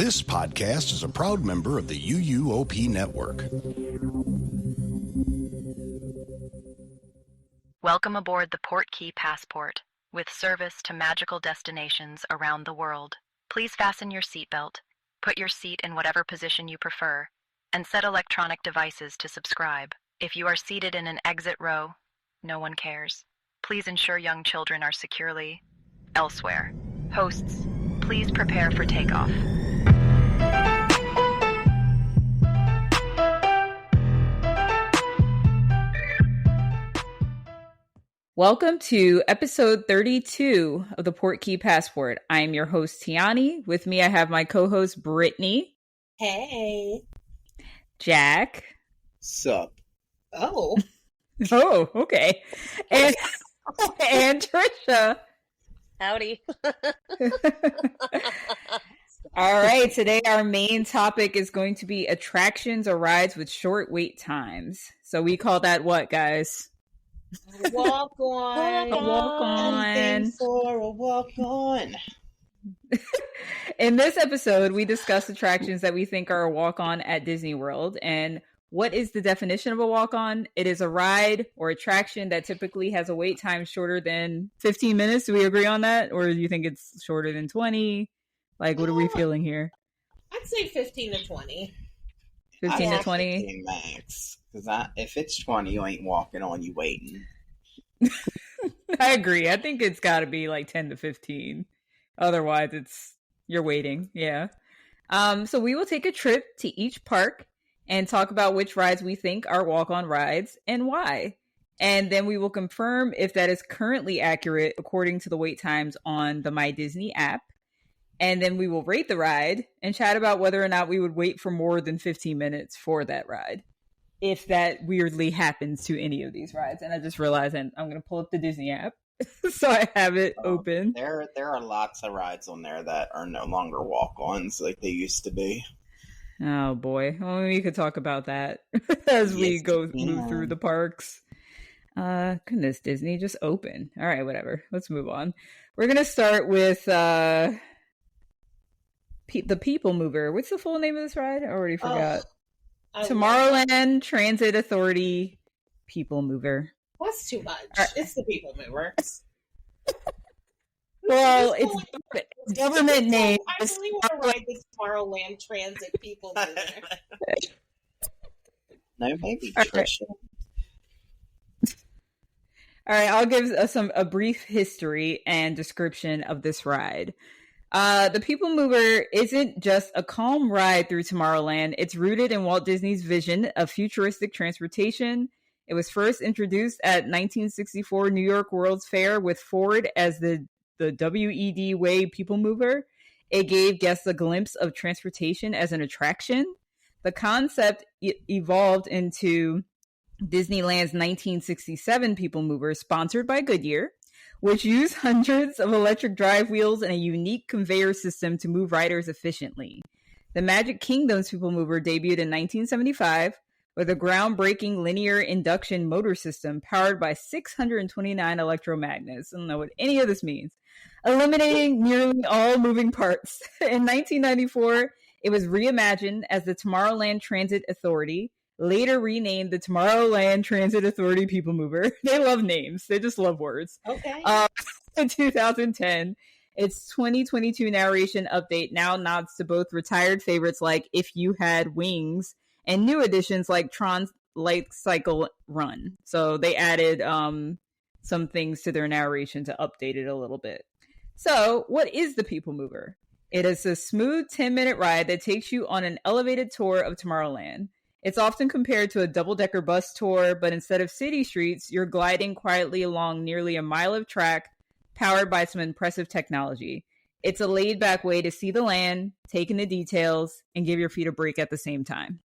This podcast is a proud member of the UUOP Network. Welcome aboard the Port Key Passport, with service to magical destinations around the world. Please fasten your seatbelt, put your seat in whatever position you prefer, and set electronic devices to subscribe. If you are seated in an exit row, no one cares. Please ensure young children are securely elsewhere. Hosts, please prepare for takeoff. Welcome to episode 32 of the Port Key Passport. I am your host, Tionni. With me, I have my co-host, Brittney. Hey. Jack. Sup? Oh. Oh, okay. And Tricia. Howdy. All right, today our main topic is going to be attractions or rides with short wait times. So we call that what, guys? Walk on. A walk on. For a walk on. In this episode, we discuss attractions that we think are a walk on at Disney World. And what is the definition of a walk on? It is a ride or attraction that typically has a wait time shorter than 15 minutes. Do we agree on that? Or do you think it's shorter than 20? Like, what are we feeling here? I'd say 15 to 20. 15 to 20? 15 max. Because if it's 20, you ain't walking on, you waiting. I agree. I think it's got to be like 10 to 15. Otherwise, you're waiting. Yeah. So we will take a trip to each park and talk about which rides we think are walk-on rides and why. And then we will confirm if that is currently accurate according to the wait times on the My Disney app. And then we will rate the ride and chat about whether or not we would wait for more than 15 minutes for that ride, if that weirdly happens to any of these rides. And I just realized I'm going to pull up the Disney app so I have it open. There are lots of rides on there that are no longer walk-ons like they used to be. Oh boy. Well, we could talk about that as we move through the parks. Goodness, Disney, just open. All right, whatever. Let's move on. We're going to start with the People Mover. What's the full name of this ride? I already forgot. Tomorrowland Transit Authority People Mover. That's too much. It's the People Mover. Well, it's government name. I really want to ride the Tomorrowland Transit People Mover. No, maybe Tricia. All right, I'll give a brief history and description of this ride. The People Mover isn't just a calm ride through Tomorrowland. It's rooted in Walt Disney's vision of futuristic transportation. It was first introduced at 1964 New York World's Fair with Ford as the WED Way People Mover. It gave guests a glimpse of transportation as an attraction. The concept evolved into Disneyland's 1967 People Mover, sponsored by Goodyear, which used hundreds of electric drive wheels and a unique conveyor system to move riders efficiently. The Magic Kingdom's People Mover debuted in 1975 with a groundbreaking linear induction motor system powered by 629 electromagnets. I don't know what any of this means. Eliminating nearly all moving parts. In 1994, it was reimagined as the Tomorrowland Transit Authority, later renamed the Tomorrowland Transit Authority People Mover. They love names. They just love words. Okay. In 2010, its 2022 narration update now nods to both retired favorites like If You Had Wings and new additions like Tron's Light Cycle Run. So they added some things to their narration to update it a little bit. So what is the People Mover? It is a smooth 10-minute ride that takes you on an elevated tour of Tomorrowland. It's often compared to a double-decker bus tour, but instead of city streets, you're gliding quietly along nearly a mile of track, powered by some impressive technology. It's a laid-back way to see the land, take in the details, and give your feet a break at the same time.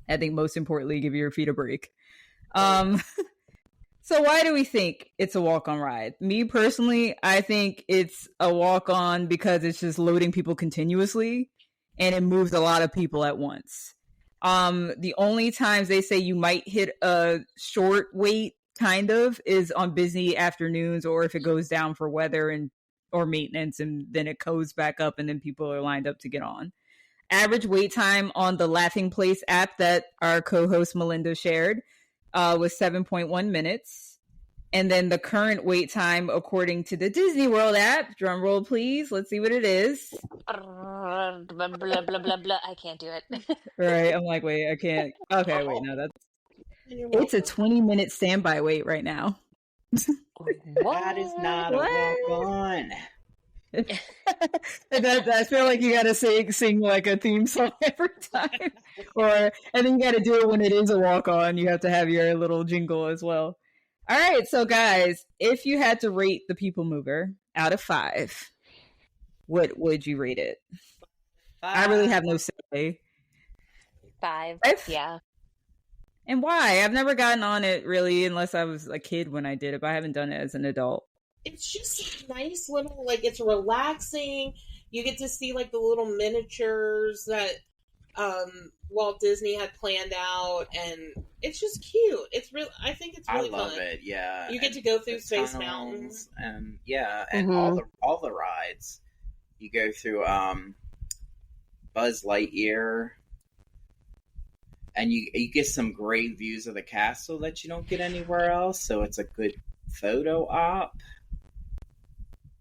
I think most importantly, give your feet a break. So why do we think it's a walk-on ride? Me personally, I think it's a walk-on because it's just loading people continuously, and it moves a lot of people at once. The only times they say you might hit a short wait kind of is on busy afternoons, or if it goes down for weather or maintenance, and then it goes back up and then people are lined up to get on. Average wait time on the Laughing Place app that our co-host Melinda shared was 7.1 minutes. And then the current wait time, according to the Disney World app, drum roll please, let's see what it is. Blah, blah, blah, blah, blah. I can't do it. Right, I'm like, wait, I can't. Okay, wait, no, it's a 20-minute standby wait right now. What? That is not a walk-on. I feel like you gotta sing like a theme song every time, and then you gotta do it when it is a walk-on. You have to have your little jingle as well. All right, so guys, if you had to rate The People Mover out of 5, what would you rate it? 5. I really have no say. 5. Yeah. And why? I've never gotten on it really, unless I was a kid when I did it, but I haven't done it as an adult. It's just a nice little, like, it's relaxing. You get to see, like, the little miniatures that Walt Disney had planned out, and it's just cute. It's real. I think it's really fun. I love it. Yeah, you get to go through Space Mountains, and all the rides. You go through Buzz Lightyear, and you get some great views of the castle that you don't get anywhere else. So it's a good photo op.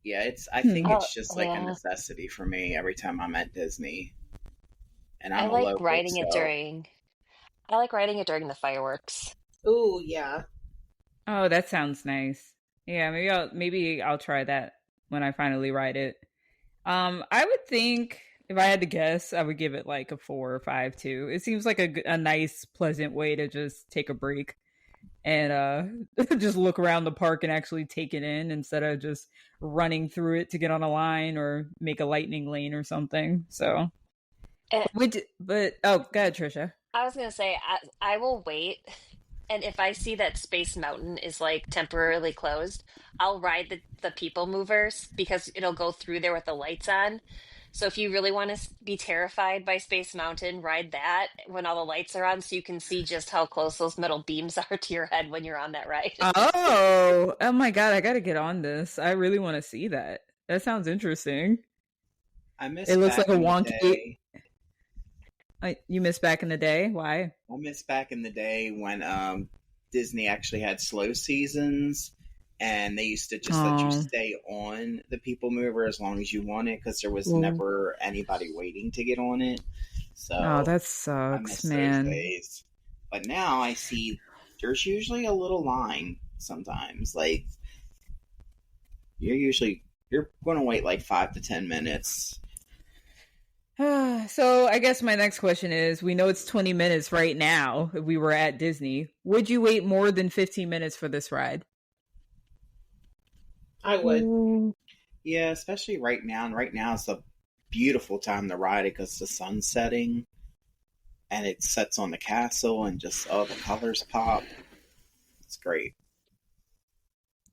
Yeah, I think it's just like a necessity for me every time I'm at Disney. And I like riding it during. I like riding it during the fireworks. Ooh, yeah. Oh, that sounds nice. Yeah, maybe I'll try that when I finally ride it. I would think if I had to guess, I would give it like a 4 or 5 too. It seems like a nice, pleasant way to just take a break and just look around the park and actually take it in instead of just running through it to get on a line or make a lightning lane or something. So, go ahead, Tricia. I was gonna say I will wait, and if I see that Space Mountain is like temporarily closed, I'll ride the People Movers because it'll go through there with the lights on. So if you really want to be terrified by Space Mountain, ride that when all the lights are on so you can see just how close those metal beams are to your head when you're on that ride. Oh my God, I gotta get on this. I really want to see that. That sounds interesting. It looks like a wonky. You miss back in the day? Why? I miss back in the day when Disney actually had slow seasons. And they used to just let you stay on the People Mover as long as you wanted because there was never anybody waiting to get on it. So that sucks, man. Those days. But now I see there's usually a little line sometimes. Like you're going to wait like 5 to 10 minutes. So I guess my next question is: we know it's 20 minutes right now. If we were at Disney, would you wait more than 15 minutes for this ride? I would. Yeah, especially right now. And right now is a beautiful time to ride it because the sun's setting and it sets on the castle and just the colors pop. It's great.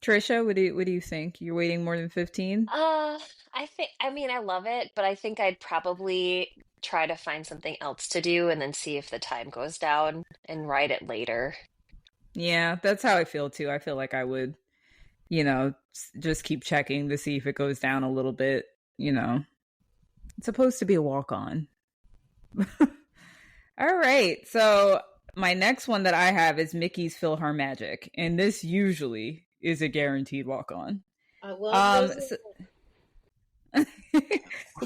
Tricia, what do you think? You're waiting more than 15? I love it, but I think I'd probably try to find something else to do and then see if the time goes down and ride it later. Yeah, that's how I feel too. I feel like I would, just keep checking to see if it goes down a little bit. It's supposed to be a walk-on. All right. So my next one that I have is Mickey's PhilharMagic. And this usually is a guaranteed walk-on. I love this.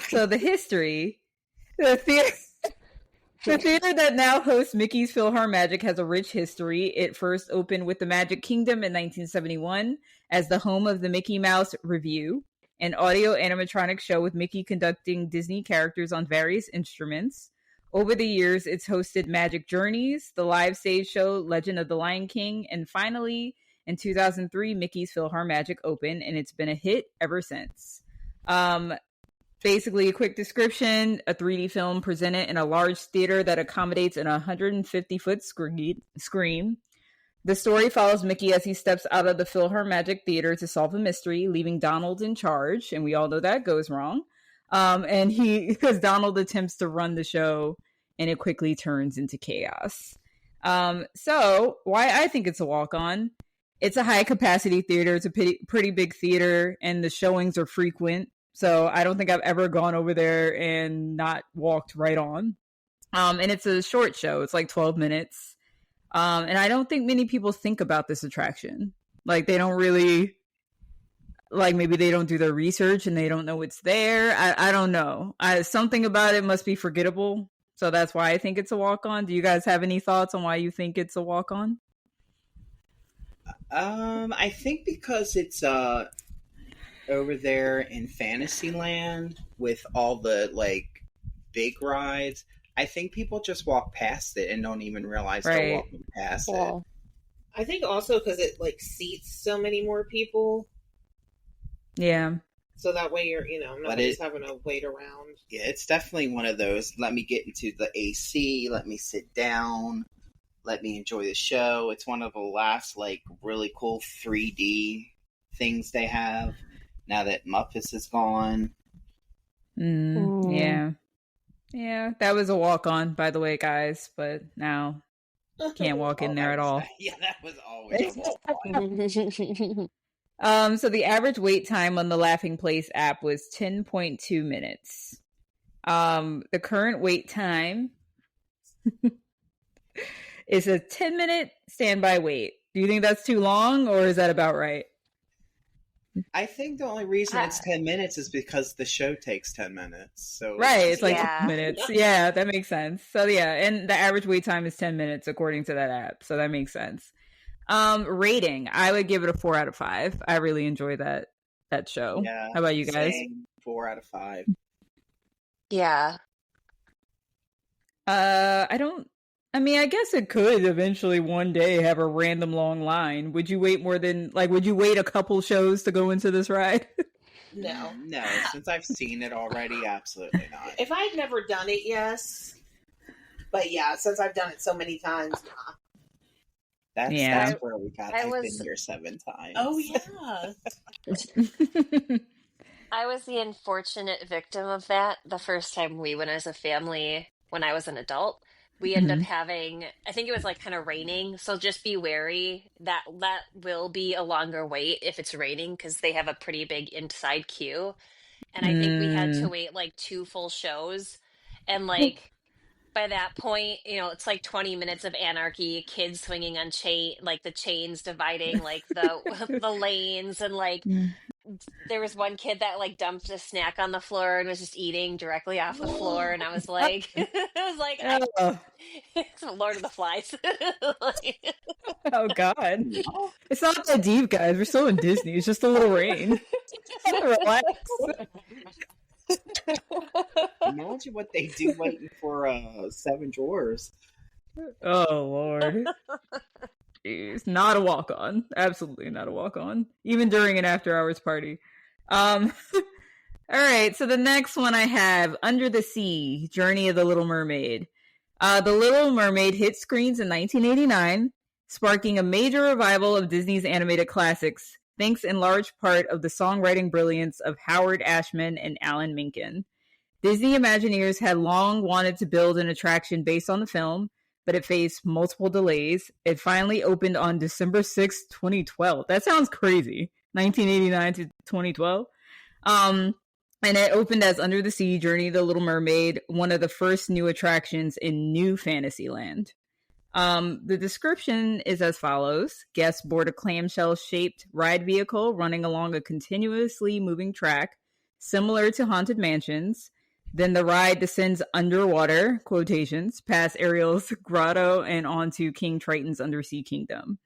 So the history, the theater that now hosts Mickey's PhilharMagic has a rich history. It first opened with the Magic Kingdom in 1971 as the home of the Mickey Mouse Revue, an audio animatronic show with Mickey conducting Disney characters on various instruments. Over the years, it's hosted Magic Journeys, the live stage show Legend of the Lion King, and finally, in 2003, Mickey's PhilharMagic opened, and it's been a hit ever since. Basically, a quick description: a 3D film presented in a large theater that accommodates an 150-foot screen. The story follows Mickey as he steps out of the PhilharMagic Theater to solve a mystery, leaving Donald in charge, and we all know that goes wrong. Because Donald attempts to run the show, and it quickly turns into chaos. So, why I think it's a walk-on. It's a high-capacity theater. It's a pretty big theater, and the showings are frequent. So I don't think I've ever gone over there and not walked right on. And it's a short show. It's like 12 minutes. And I don't think many people think about this attraction. Like, they don't really, like, maybe they don't do their research and they don't know it's there. I don't know. Something about it must be forgettable. So that's why I think it's a walk-on. Do you guys have any thoughts on why you think it's a walk-on? I think because it's over there in Fantasyland with all the like big rides. I think people just walk past it and don't even realize they're walking past it. I think also because it like seats so many more people. Yeah. So that way you're, nobody's having to wait around. Yeah, it's definitely one of those, let me get into the AC, let me sit down, let me enjoy the show. It's one of the last, like, really cool 3D things they have now that Muppets is gone. Yeah. Yeah, that was a walk-on, by the way, guys, but now can't walk in there at all. Yeah, that was always a walk-on. So the average wait time on the Laughing Place app was 10.2 minutes. The current wait time is a 10-minute standby wait. Do you think that's too long, or is that about right? I think the only reason it's 10 minutes is because the show takes 10 minutes. So right, it's like 10 minutes. Yeah, that makes sense. So yeah, and the average wait time is 10 minutes according to that app. So that makes sense. Rating, I would give it a 4 out of 5. I really enjoy that show. Yeah, how about you guys? 4 out of 5. Yeah. I guess it could eventually one day have a random long line. Would you wait would you wait a couple shows to go into this ride? No. No, since I've seen it already, absolutely not. If I'd never done it, yes. But yeah, since I've done it so many times, That's where we got. I've been here 7 times. Oh, yeah. I was the unfortunate victim of that the first time we went as a family when I was an adult. We ended up having, I think it was like kind of raining, so just be wary that will be a longer wait if it's raining because they have a pretty big inside queue. And I think we had to wait like 2 full shows. And like by that point, it's like 20 minutes of anarchy, kids swinging on the chains dividing like the lanes, and like there was one kid that like dumped a snack on the floor and was just eating directly off the floor, and I was like, it's Lord of the Flies. Oh God, it's not that deep, guys. We're still in Disney. It's just a little rain. Relax. Imagine what they do waiting for 7 Dwarfs. Oh Lord. Jeez, not a walk-on. Absolutely not a walk-on. Even during an after-hours party. All right, so the next one I have, Under the Sea, Journey of the Little Mermaid. The Little Mermaid hit screens in 1989, sparking a major revival of Disney's animated classics, thanks in large part of the songwriting brilliance of Howard Ashman and Alan Menken. Disney Imagineers had long wanted to build an attraction based on the film, but it faced multiple delays. It finally opened on December 6, 2012. That sounds crazy. 1989 to 2012. And it opened as Under the Sea, Journey of the Little Mermaid, one of the first new attractions in New Fantasyland. The description is as follows. Guests board a clamshell-shaped ride vehicle running along a continuously moving track, similar to Haunted Mansions. Then the ride descends underwater, quotations, past Ariel's grotto and onto King Triton's undersea kingdom.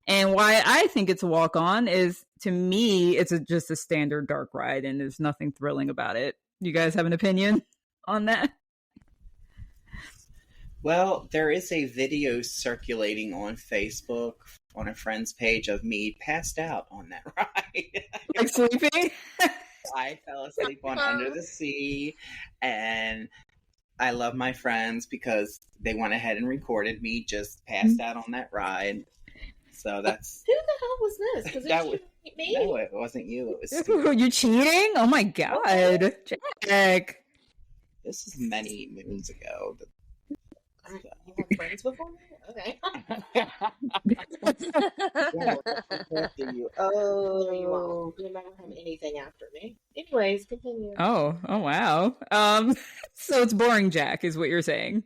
And why I think it's a walk-on is, to me, it's just a standard dark ride, and there's nothing thrilling about it. You guys have an opinion on that? Well, there is a video circulating on Facebook on a friend's page of me passed out on that ride. Like sleeping? I fell asleep on Under the Sea, and I love my friends because they went ahead and recorded me just passed out on that ride. So that's... Who the hell was this? Because me. No, it wasn't you. It was Steve. You cheating? Oh my God. Jack. This is many moons ago. friends before me? Okay. Oh, No, you won't. You'll never have anything after me. Anyways, continue. Oh wow. So it's boring, Jack, is what you're saying.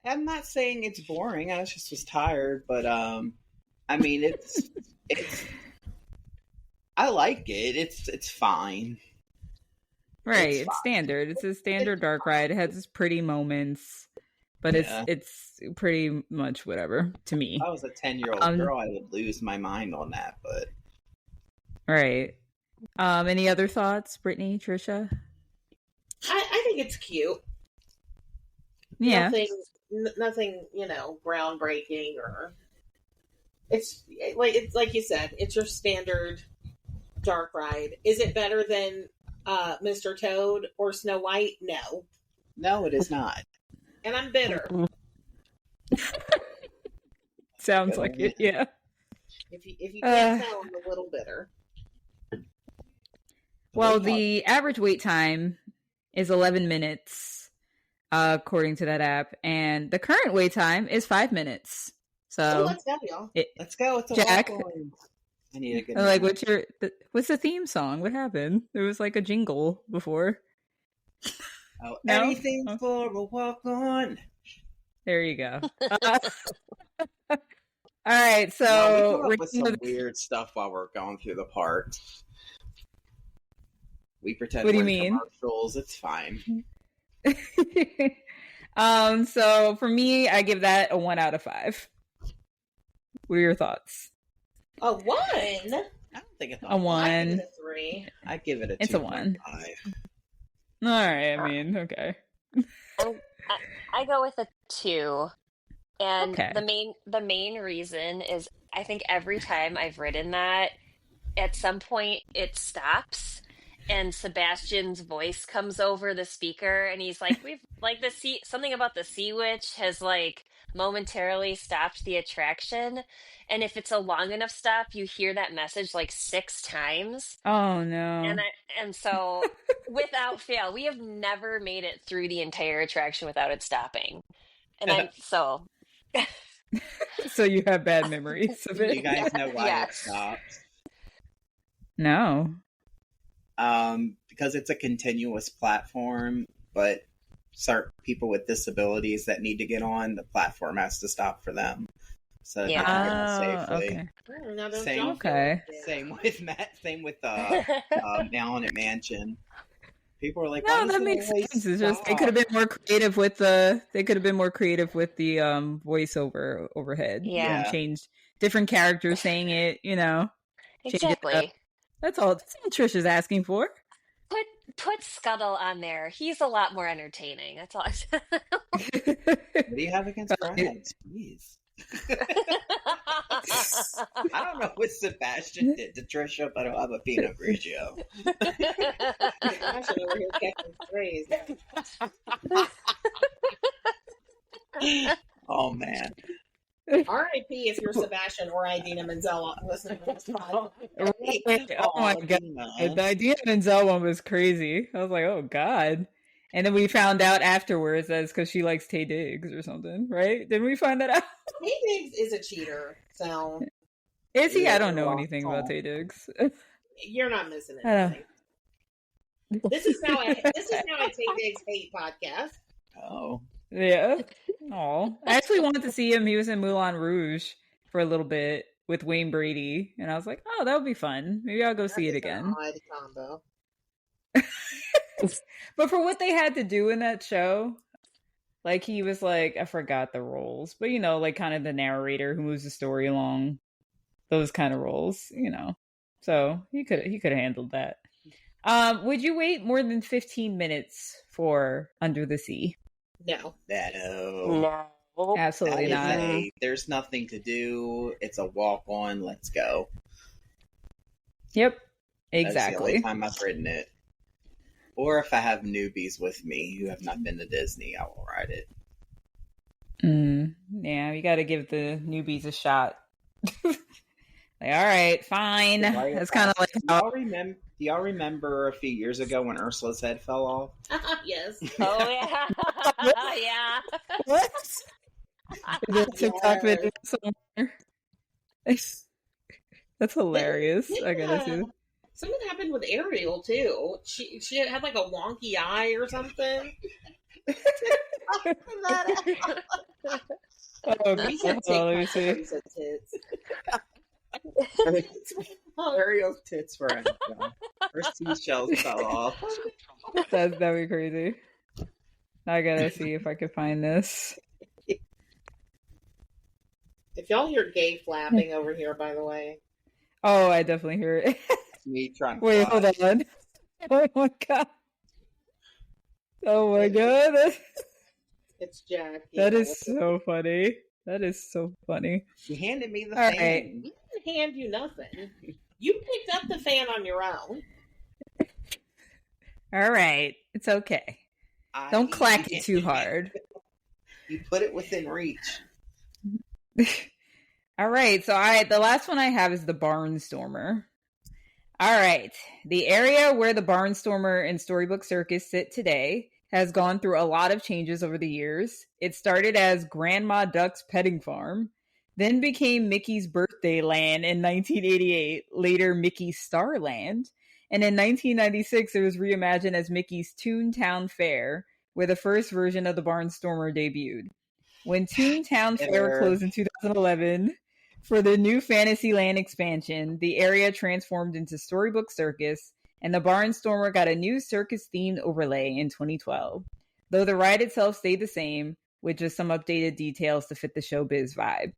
I'm not saying it's boring. I just was tired, but I mean, it's I like it. It's fine. Right, It's it's fine. standard. It's a standard dark ride. It has its pretty moments, but Yeah. it's pretty much whatever to me. If I was a 10-year-old girl, I would lose my mind on that. But Right. Any other thoughts, Brittany, Tricia? I think it's cute. Yeah. Nothing, groundbreaking or it's like you said, it's your standard dark ride. Is it better than Mr. Toad or Snow White? No, it is not. and I'm bitter. Sounds like it. Yeah. If you can't tell, I'm a little bitter. Well, the average wait time is 11 minutes, according to that app, and the current wait time is 5 minutes. So let's go, y'all. Let's go. It's a Jack. walk-on. I need a good. Like, what's the theme song? What happened? There was like a jingle before. Oh, No? anything for a walk-on. There you go. All right, so No, we come we're up with some weird stuff while we're going through the park. We pretend What do you we're in mean? commercials. It's fine. So for me, I give that a 1 out of 5. What are your thoughts? A 1. I don't think it's A 1. I give it a 3. I give it a 2.5. It's a 1. All right, I mean, okay. I go with a 2. And Okay. the main reason is I think every time I've ridden that, at some point it stops and Sebastian's voice comes over the speaker and he's like, we've like something about the sea witch has like momentarily stopped the attraction. And if it's a long enough stop, you hear that message like 6 times. Oh no. And so without fail, we have never made it through the entire attraction without it stopping. And so So you have bad memories of Do it? you guys know why Yeah. it stops? No. Because it's a continuous platform, but certain people with disabilities that need to get on, the platform has to stop for them. So they Yeah. can get on safely. Okay. Now don't Same. y'all feel Okay. like it. Same with Malin Mansion. People are like, No, why does that it makes always sense. It's just they stop? could have been more creative with the voiceover overhead. Yeah. And changed different characters saying it, change it up. exactly. That's all Trisha's asking for. Put Scuttle on there. He's a lot more entertaining. That's all. What do you have against Brags? Please. I don't know what Sebastian did to Tricia, but I'll have a Pinot Grigio. I should over here catching strays. Oh man. R.I.P. if you're Sebastian or Idina Menzel listening to this podcast. Oh my god. The idea of Menzel one was crazy. I was like, oh god. And then we found out afterwards that it's because she likes Taye Diggs or something, right? Didn't we find that out? Taye Diggs is a cheater, so Is he? Yeah, I don't know well, anything about Taye Diggs. you're not missing I don't- anything. This is now a Taye Diggs hate podcast. Oh. Yeah. Oh, I actually wanted to see him. He was in Moulin Rouge for a little bit with Wayne Brady, and I was like, "Oh, that would be fun. Maybe I'll go see it That's an again." odd combo. But for what they had to do in that show, like he was like, I forgot the roles, but like kind of the narrator who moves the story along, those kind of roles, So he could have handled that. Would you wait more than 15 minutes for Under the Sea? No. No. Absolutely That not. is there's nothing to do. It's a walk on. Let's go. Yep. That's the Exactly. only time I've ridden it. Or if I have newbies with me who have not been to Disney, I will ride it. Yeah, we got to give the newbies a shot. Like, all right, fine. That's kind of like how. Do y'all remember a few years ago when Ursula's head fell off? Yes. Oh yeah, yeah. What? The TikTok Yes. video somewhere. That's hilarious. I gotta see. Something happened with Ariel too. She had like a wonky eye or something. Oh, We God. should Hold on, let me see. He said tits. Ariel's tits were undone. Her seashells fell off. That'd be crazy. I gotta see if I can find this. If y'all hear gay flapping over here, by the way. Oh, I definitely hear it. Me trying to Wait, fly. hold on. Oh my god. Oh my god. It's Jack. That is so funny. That is so funny. She handed me the All fan. right. We didn't hand you nothing. You picked up the fan on your own. All right. It's okay. Don't clack it too hard. You put it within reach. All right. So the last one I have is the Barnstormer. All right. The area where the Barnstormer and Storybook Circus sit today has gone through a lot of changes over the years. It started as Grandma Duck's petting farm, then became Mickey's Birthday Land in 1988, later Mickey's Starland, and in 1996 it was reimagined as Mickey's Toontown Fair, where the first version of the Barnstormer debuted. When Toontown Fair closed in 2011 for the new Fantasyland expansion, the area transformed into Storybook Circus, and the Barnstormer got a new circus-themed overlay in 2012. Though the ride itself stayed the same, with just some updated details to fit the showbiz vibe.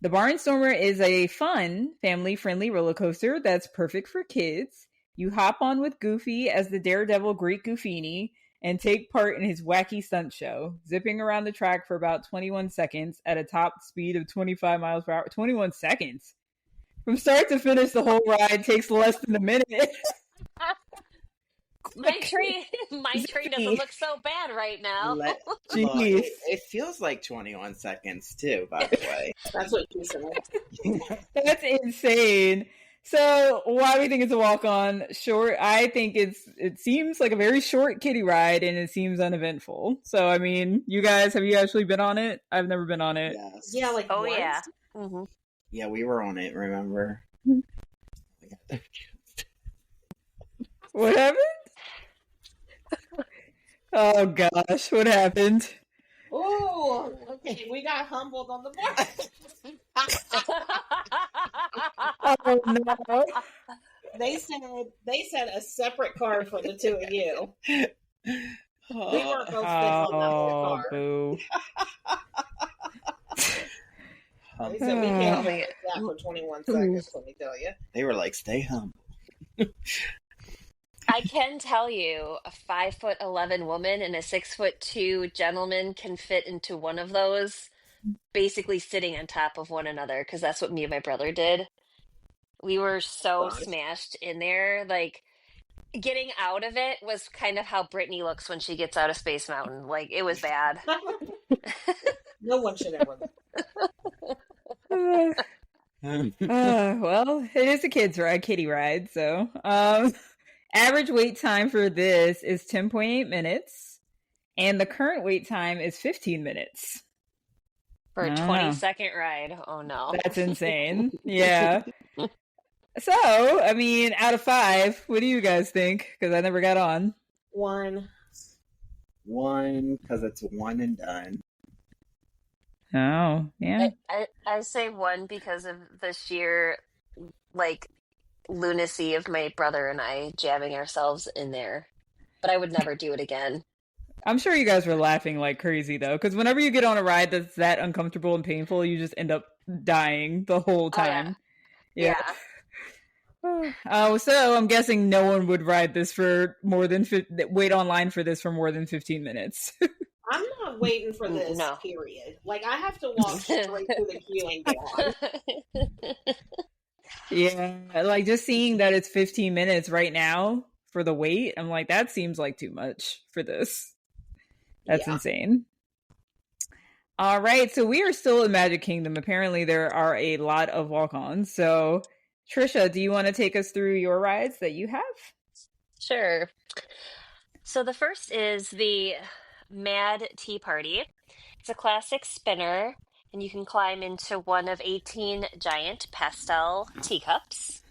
The Barnstormer is a fun, family-friendly roller coaster that's perfect for kids. You hop on with Goofy as the daredevil Great Goofini and take part in his wacky stunt show, zipping around the track for about 21 seconds at a top speed of 25 miles per hour. 21 seconds? From start to finish, the whole ride takes less than a minute. My train doesn't look so bad right now. Jeez. It feels like 21 seconds too, by the way. That's what she said. That's insane. So why do we think it's a walk-on? Short. I think it seems like a very short kiddie ride, and it seems uneventful. So I mean, you guys, have you actually been on it? I've never been on it. Yes. Yeah, like Oh once. yeah. Mm-hmm. Yeah, we were on it, remember? What happened? Oh gosh, what happened? Oh, okay. We got humbled on the board. Oh no. They said a separate car for the two of you. We weren't both on that whole car. Boo. They said we can't make that for 21 seconds, let me tell you. They were like, stay humble. I can tell you, a 5'11" woman and a 6'2" gentleman can fit into one of those, basically sitting on top of one another, because that's what me and my brother did. We were so smashed in there. Like, getting out of it was kind of how Brittany looks when she gets out of Space Mountain. Like, it was bad. No one should ever. Well, it is a kiddie ride, so average wait time for this is 10.8 minutes, and the current wait time is 15 minutes. For a 20-second ride. Oh, no. That's insane. Yeah. So, I mean, out of 5, what do you guys think? Because I never got on. 1. 1, because it's one and done. Oh, yeah. I say 1 because of the sheer, like, lunacy of my brother and I jamming ourselves in there. But I would never do it again. I'm sure you guys were laughing like crazy, though, because whenever you get on a ride that's that uncomfortable and painful, you just end up dying the whole time. Oh, yeah. So I'm guessing no one would ride this for more than wait online for this for more than 15 minutes. I'm not waiting for this, period. Like, I have to walk straight through the queue and get on. Yeah, like just seeing that it's 15 minutes right now for the wait, I'm like, that seems like too much for this. That's insane. All right, so we are still in Magic Kingdom. Apparently there are a lot of walk-ons. So, Tricia, do you want to take us through your rides that you have? Sure. So the first is the Mad Tea Party. It's a classic spinner. and you can climb into one of 18 giant pastel teacups.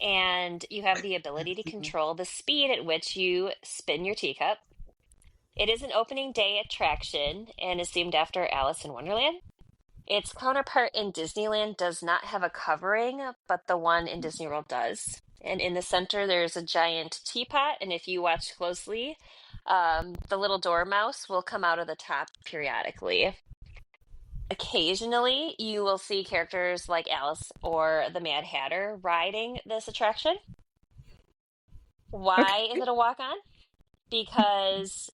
And you have the ability to control the speed at which you spin your teacup. It is an opening day attraction and is themed after Alice in Wonderland. Its counterpart in Disneyland does not have a covering, but the one in Disney World does. And in the center, there's a giant teapot, and if you watch closely, the little dormouse will come out of the top periodically. Occasionally, you will see characters like Alice or the Mad Hatter riding this attraction. Why is it a walk-on? Because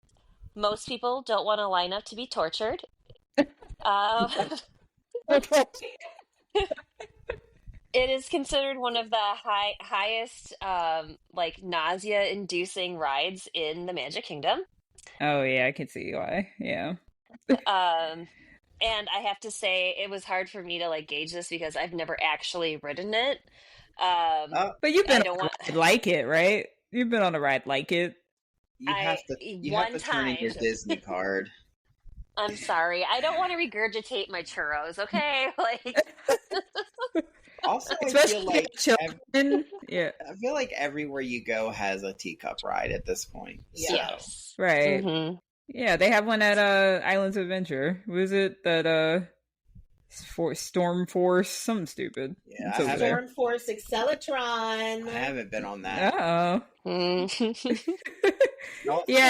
most people don't want to line up to be tortured. It is considered one of the highest, like nausea-inducing rides in the Magic Kingdom. Oh yeah, I can see why. Yeah. And I have to say, it was hard for me to like gauge this because I've never actually ridden it. But you've been on a ride like it, right? You've been on a ride like it. You have to turn in your Disney card. I'm sorry. I don't want to regurgitate my churros, okay? Like also, especially I feel like everywhere you go has a teacup ride at this point. Yeah. Yes. Right. Mm-hmm. Yeah, they have one at Islands of Adventure. Was it that for Storm Force? Something stupid. Yeah, Storm Force Accelatron. I haven't been on that. Yeah, and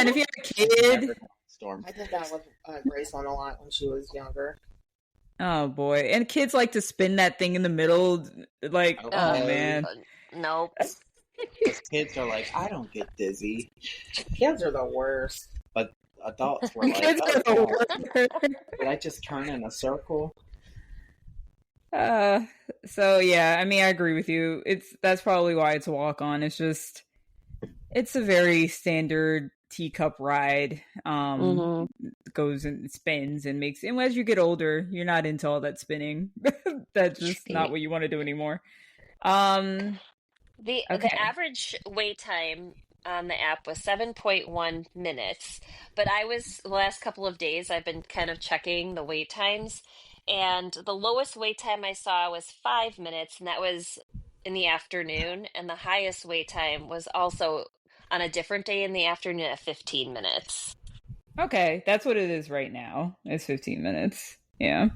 if you have a kid, I did that with Grace on a lot when she was younger. Oh boy, and kids like to spin that thing in the middle, like oh man, nope. Kids are like, I don't get dizzy. Kids are the worst. But adults were like, kids are the worst. Did I just turn in a circle? So yeah, I mean, I agree with you. That's probably why it's a walk on. It's a very standard teacup ride. Goes and spins and makes, and as you get older, you're not into all that spinning. That's just not what you want to do anymore. The average wait time on the app was 7.1 minutes, but the last couple of days I've been kind of checking the wait times, and the lowest wait time I saw was 5 minutes, and that was in the afternoon, and the highest wait time was also on a different day in the afternoon at 15 minutes. Okay, that's what it is right now. It's 15 minutes. Yeah.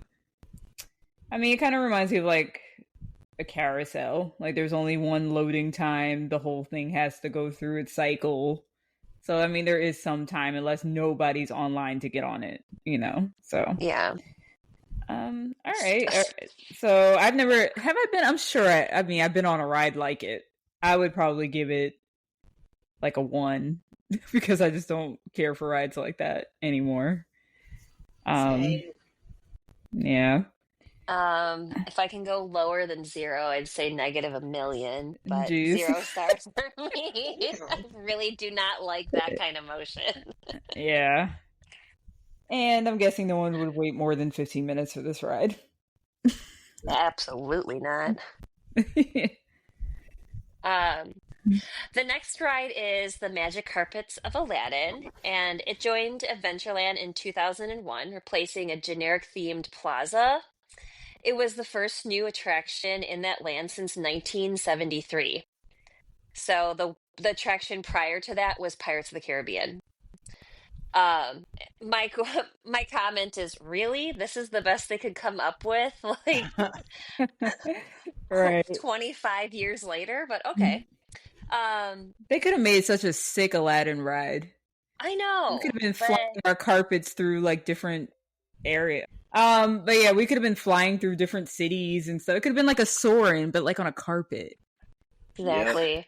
I mean, it kind of reminds me of like a carousel. Like there's only one loading time. The whole thing has to go through its cycle. So, I mean, there is some time unless nobody's online to get on it, So, yeah. All right. So, I've been on a ride like it. I would probably give it like a 1 because I just don't care for rides like that anymore. Yeah. If I can go lower than 0, I'd say -1,000,000, but Jeez. 0 stars for me. I really do not like that kind of motion. Yeah. And I'm guessing no one would wait more than 15 minutes for this ride. Absolutely not. The next ride is the Magic Carpets of Aladdin, and it joined Adventureland in 2001, replacing a generic themed plaza. It was the first new attraction in that land since 1973. So the attraction prior to that was Pirates of the Caribbean. My comment is, really? This is the best they could come up with? Like, right. 25 years later, but okay. They could have made such a sick Aladdin ride. I know. We could have been flying our carpets through like different areas. But yeah, we could have been flying through different cities and stuff. It could have been like a Soarin', but like on a carpet. Exactly. Yeah.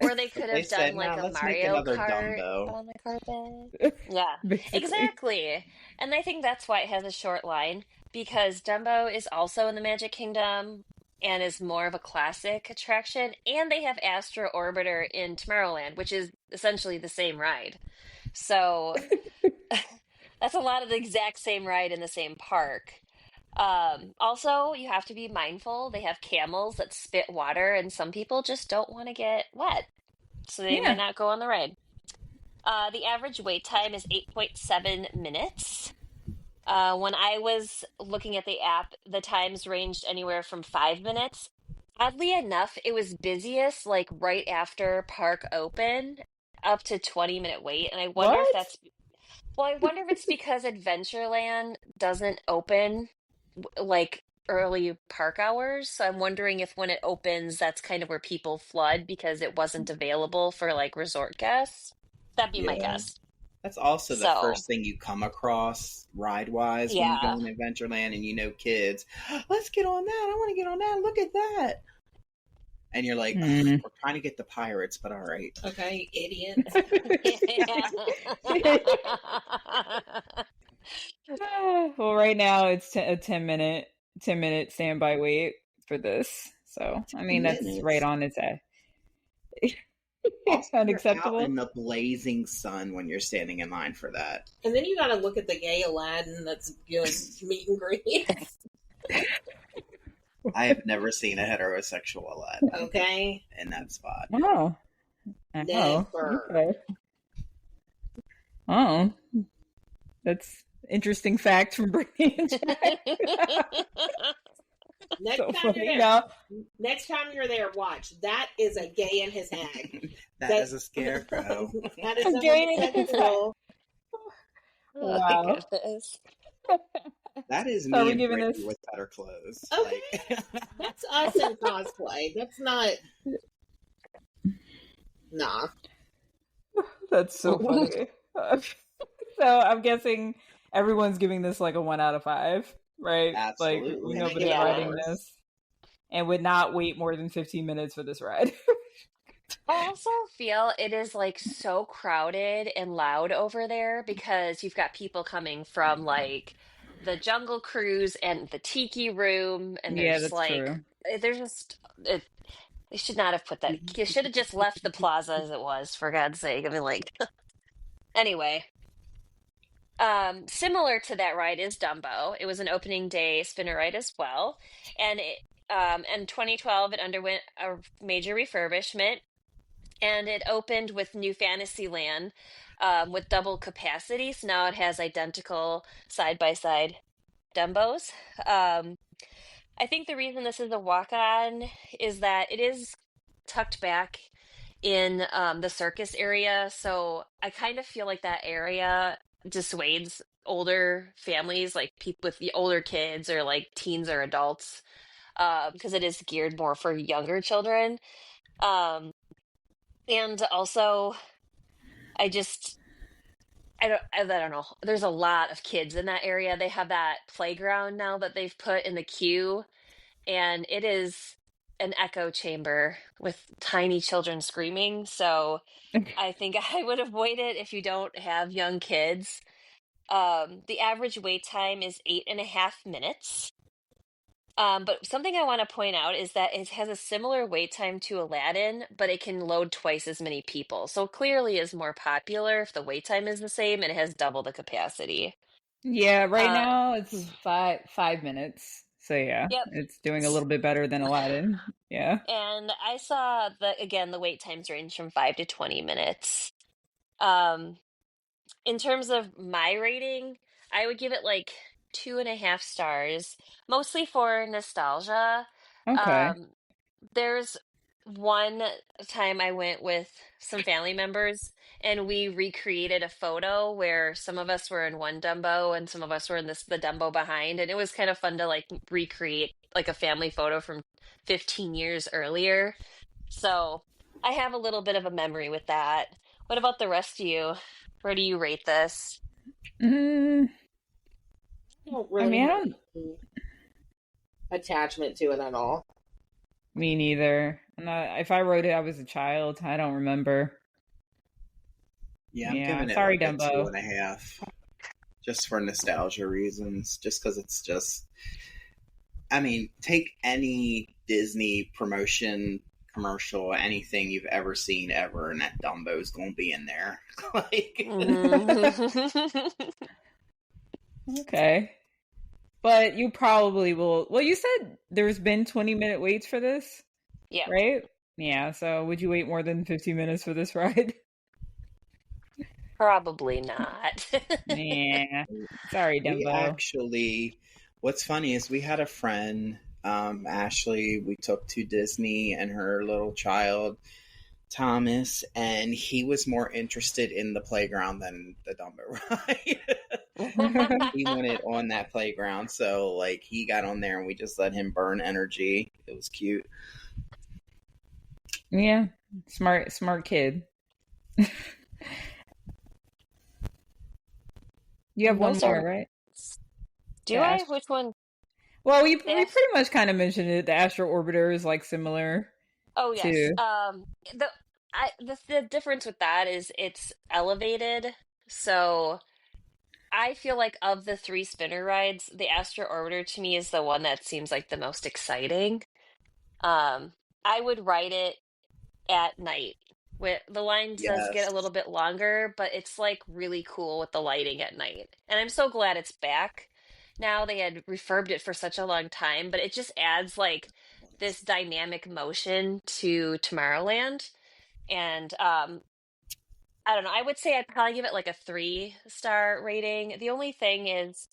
Or they could have done like a Mario Kart Dumbo on the carpet. Yeah, exactly. And I think that's why it has a short line, because Dumbo is also in the Magic Kingdom and is more of a classic attraction. And they have Astro Orbiter in Tomorrowland, which is essentially the same ride. So that's a lot of the exact same ride in the same park. Also, you have to be mindful. They have camels that spit water, and some people just don't want to get wet. So they might not go on the ride. The average wait time is 8.7 minutes. When I was looking at the app, the times ranged anywhere from 5 minutes. Oddly enough, it was busiest like right after park open, up to 20-minute wait. And I wonder if What? that's, well, I wonder if it's because Adventureland doesn't open like early park hours. So I'm wondering if when it opens, that's kind of where people flood because it wasn't available for like resort guests. That'd be my Yeah. guess. That's also the So, first thing you come across ride-wise when you go yeah. in Adventureland and kids, let's get on that. I want to get on that. Look at that. And you're like, we're trying to get the pirates, but all right. Okay, idiot. Well, right now it's a 10-minute standby wait for this. So, I mean, that's right Minutes. on its head. Also, you're out Unacceptable. in the blazing sun when you're standing in line for that. And then you got to look at the gay Aladdin that's doing meet and greet. I have never seen a heterosexual Aladdin Okay, in that spot. Oh. never. Okay. Oh. That's interesting fact from Brittney and Tricia. Next So time funny. you're there, No. next time you're there, watch. That is a gay and his hag. that is a scarecrow. That is A gay and his homosexual. Oh, Wow. my goodness. That is Are me we and giving Brittany this- with better clothes. Okay. Like, That's us in cosplay. That's not. Nah. That's so funny. So I'm guessing everyone's giving this like a 1 out of 5, right? Absolutely. Like And nobody's Yeah. riding this, and would not wait more than 15 minutes for this ride. I also feel it is like so crowded and loud over there because you've got people coming from like the Jungle Cruise and the Tiki Room, and Yeah, there's that's like, true. there's just, they should not have put that. You should have just left the plaza as it was, for God's sake. I mean, like, anyway. Similar to that ride is Dumbo. It was an opening day spinner ride as well, and in 2012 it underwent a major refurbishment, and it opened with New Fantasyland, with double capacity. So now it has identical side by side Dumbos. Um, I think the reason this is a walk on is that it is tucked back in the circus area. So I kind of feel like that area dissuades older families, like people with the older kids or like teens or adults, because it is geared more for younger children. Um, and also, I just, I don't know. There's a lot of kids in that area. They have that playground now that they've put in the queue, and it is an echo chamber with tiny children screaming. So I think I would avoid it if you don't have young kids. The average wait time is 8.5 minutes. But something I want to point out is that it has a similar wait time to Aladdin, but it can load twice as many people. So clearly is more popular if the wait time is the same and it has double the capacity. Yeah, right Uh, now it's 5 minutes. So yeah, Yep. it's doing a little bit better than Aladdin. Yeah. And I saw the wait times range from 5 to 20 minutes. In terms of my rating, I would give it like 2.5 stars, mostly for nostalgia. Okay. There's one time I went with some family members and we recreated a photo where some of us were in one Dumbo and some of us were in the Dumbo behind, and it was kind of fun to like recreate like a family photo from 15 years earlier. So I have a little bit of a memory with that. What about the rest of you? Where do you rate this? Mm, I don't I really mean, I have don't. any attachment to it at all. Me neither. And if I wrote it, I was a child. I don't remember. yeah, I'm Yeah, giving it sorry, like a Dumbo. 2.5. Just for nostalgia reasons. Just because it's just. I mean, take any Disney promotion, commercial, anything you've ever seen ever, and that Dumbo's gonna be in there. Like, Mhm. Okay. But you probably will. Well, you said there's been 20-minute waits for this, Yeah. right? Yeah. So would you wait more than 15 minutes for this ride? Probably not. Yeah. Sorry, We Dumbo. actually, what's funny is we had a friend, Ashley, we took to Disney and her little child, Thomas, and he was more interested in the playground than the Dumbo ride. He wanted on that playground, so like he got on there and we just let him burn energy. It was cute. Yeah. Smart kid. You have one Those more, are. right? Do The I? Ast- Which one? well, we The pretty much kind of mentioned it. The Astro Orbiter is like similar Oh yes. to. The difference with that is it's elevated. So I feel like of the three spinner rides, the Astro Orbiter to me is the one that seems like the most exciting. Um, I would ride it at night. The line does get a little Yes. bit longer, but it's like really cool with the lighting at night. And I'm so glad it's back. Now they had refurbed it for such a long time, but it just adds like this dynamic motion to Tomorrowland. And I don't know, I would say I'd probably give it like a 3-star rating. The only thing is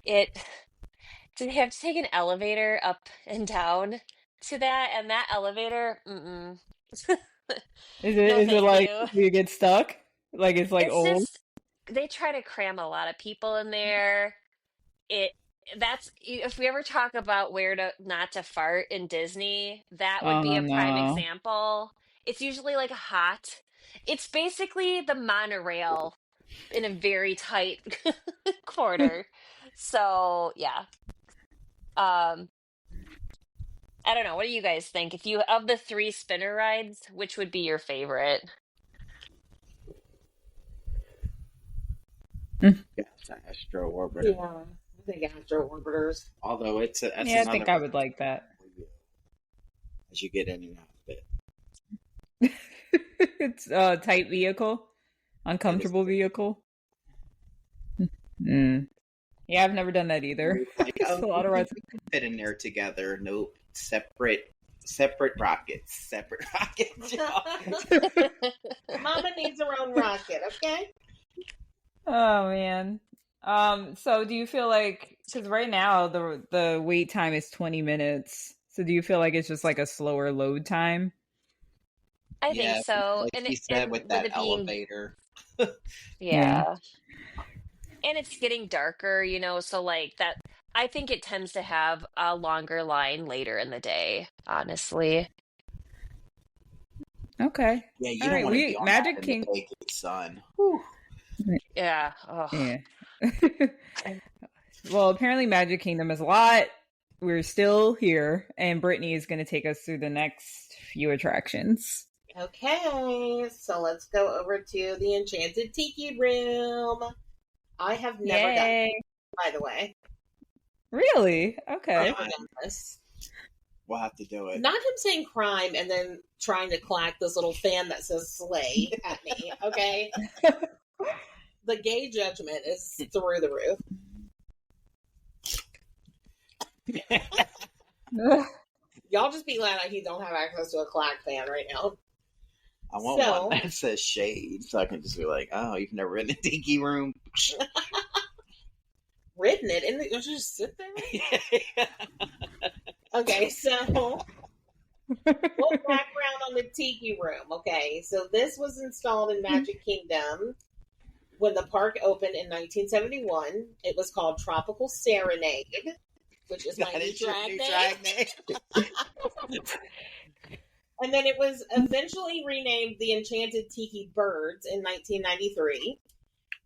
it to have to take an elevator up and down to that, and that elevator, mm-mm. Is it No, is it thank like you. you get stuck? Like it's like It's old? just they try to cram a lot of people in there. It that's if we ever talk about where to not to fart in Disney, that would be Oh a prime no. example. It's usually like hot. It's basically the monorail in a very tight quarter. So, yeah. Um, I don't know. What do you guys think? If you of the three spinner rides, which would be your favorite? Yeah, it's an Astro Orbiter. Yeah, I think Astro Orbiters. Although that's Yeah, I another think I would like that. as you get in and out of it. It's a tight vehicle, It is uncomfortable vehicle. Mm. Yeah, I've never done that either. like, It's a lot of rides. we can fit in there together. Nope, separate rockets, separate rockets. Mama needs her own rocket, okay? Oh man. So do you feel like because right now the wait time is 20 minutes. So do you feel like it's just like a slower load time? I think Yeah, so. like And you it, said and with with that it being, elevator. Yeah. yeah. And it's getting darker, so like that I think it tends to have a longer line later in the day, honestly. Okay. Yeah, you All don't right. want to be We on that Magic in the King. naked sun. Whew. Yeah. Oh. Yeah. Well, apparently Magic Kingdom is a lot. We're still here, and Brittany is going to take us through the next few attractions. Okay, so let's go over to the Enchanted Tiki Room. I have never done Yay! it, by the way. Really? Okay. Never done this. We'll have to do it. Not him saying crime and then trying to clack this little fan that says slay at me, okay? The gay judgment is through the roof. Y'all just be glad that he don't have access to a clack fan right now. I want So- one that says shade, so I can just be like, "Oh, you've never been in a tiki room." Written it, and you just sit there. Okay, so little background on the Tiki Room. Okay, so this was installed in Magic Kingdom when the park opened in 1971. It was called Tropical Serenade, which is my That new is your drag new name. drag name. And then it was eventually renamed the Enchanted Tiki Birds in 1993.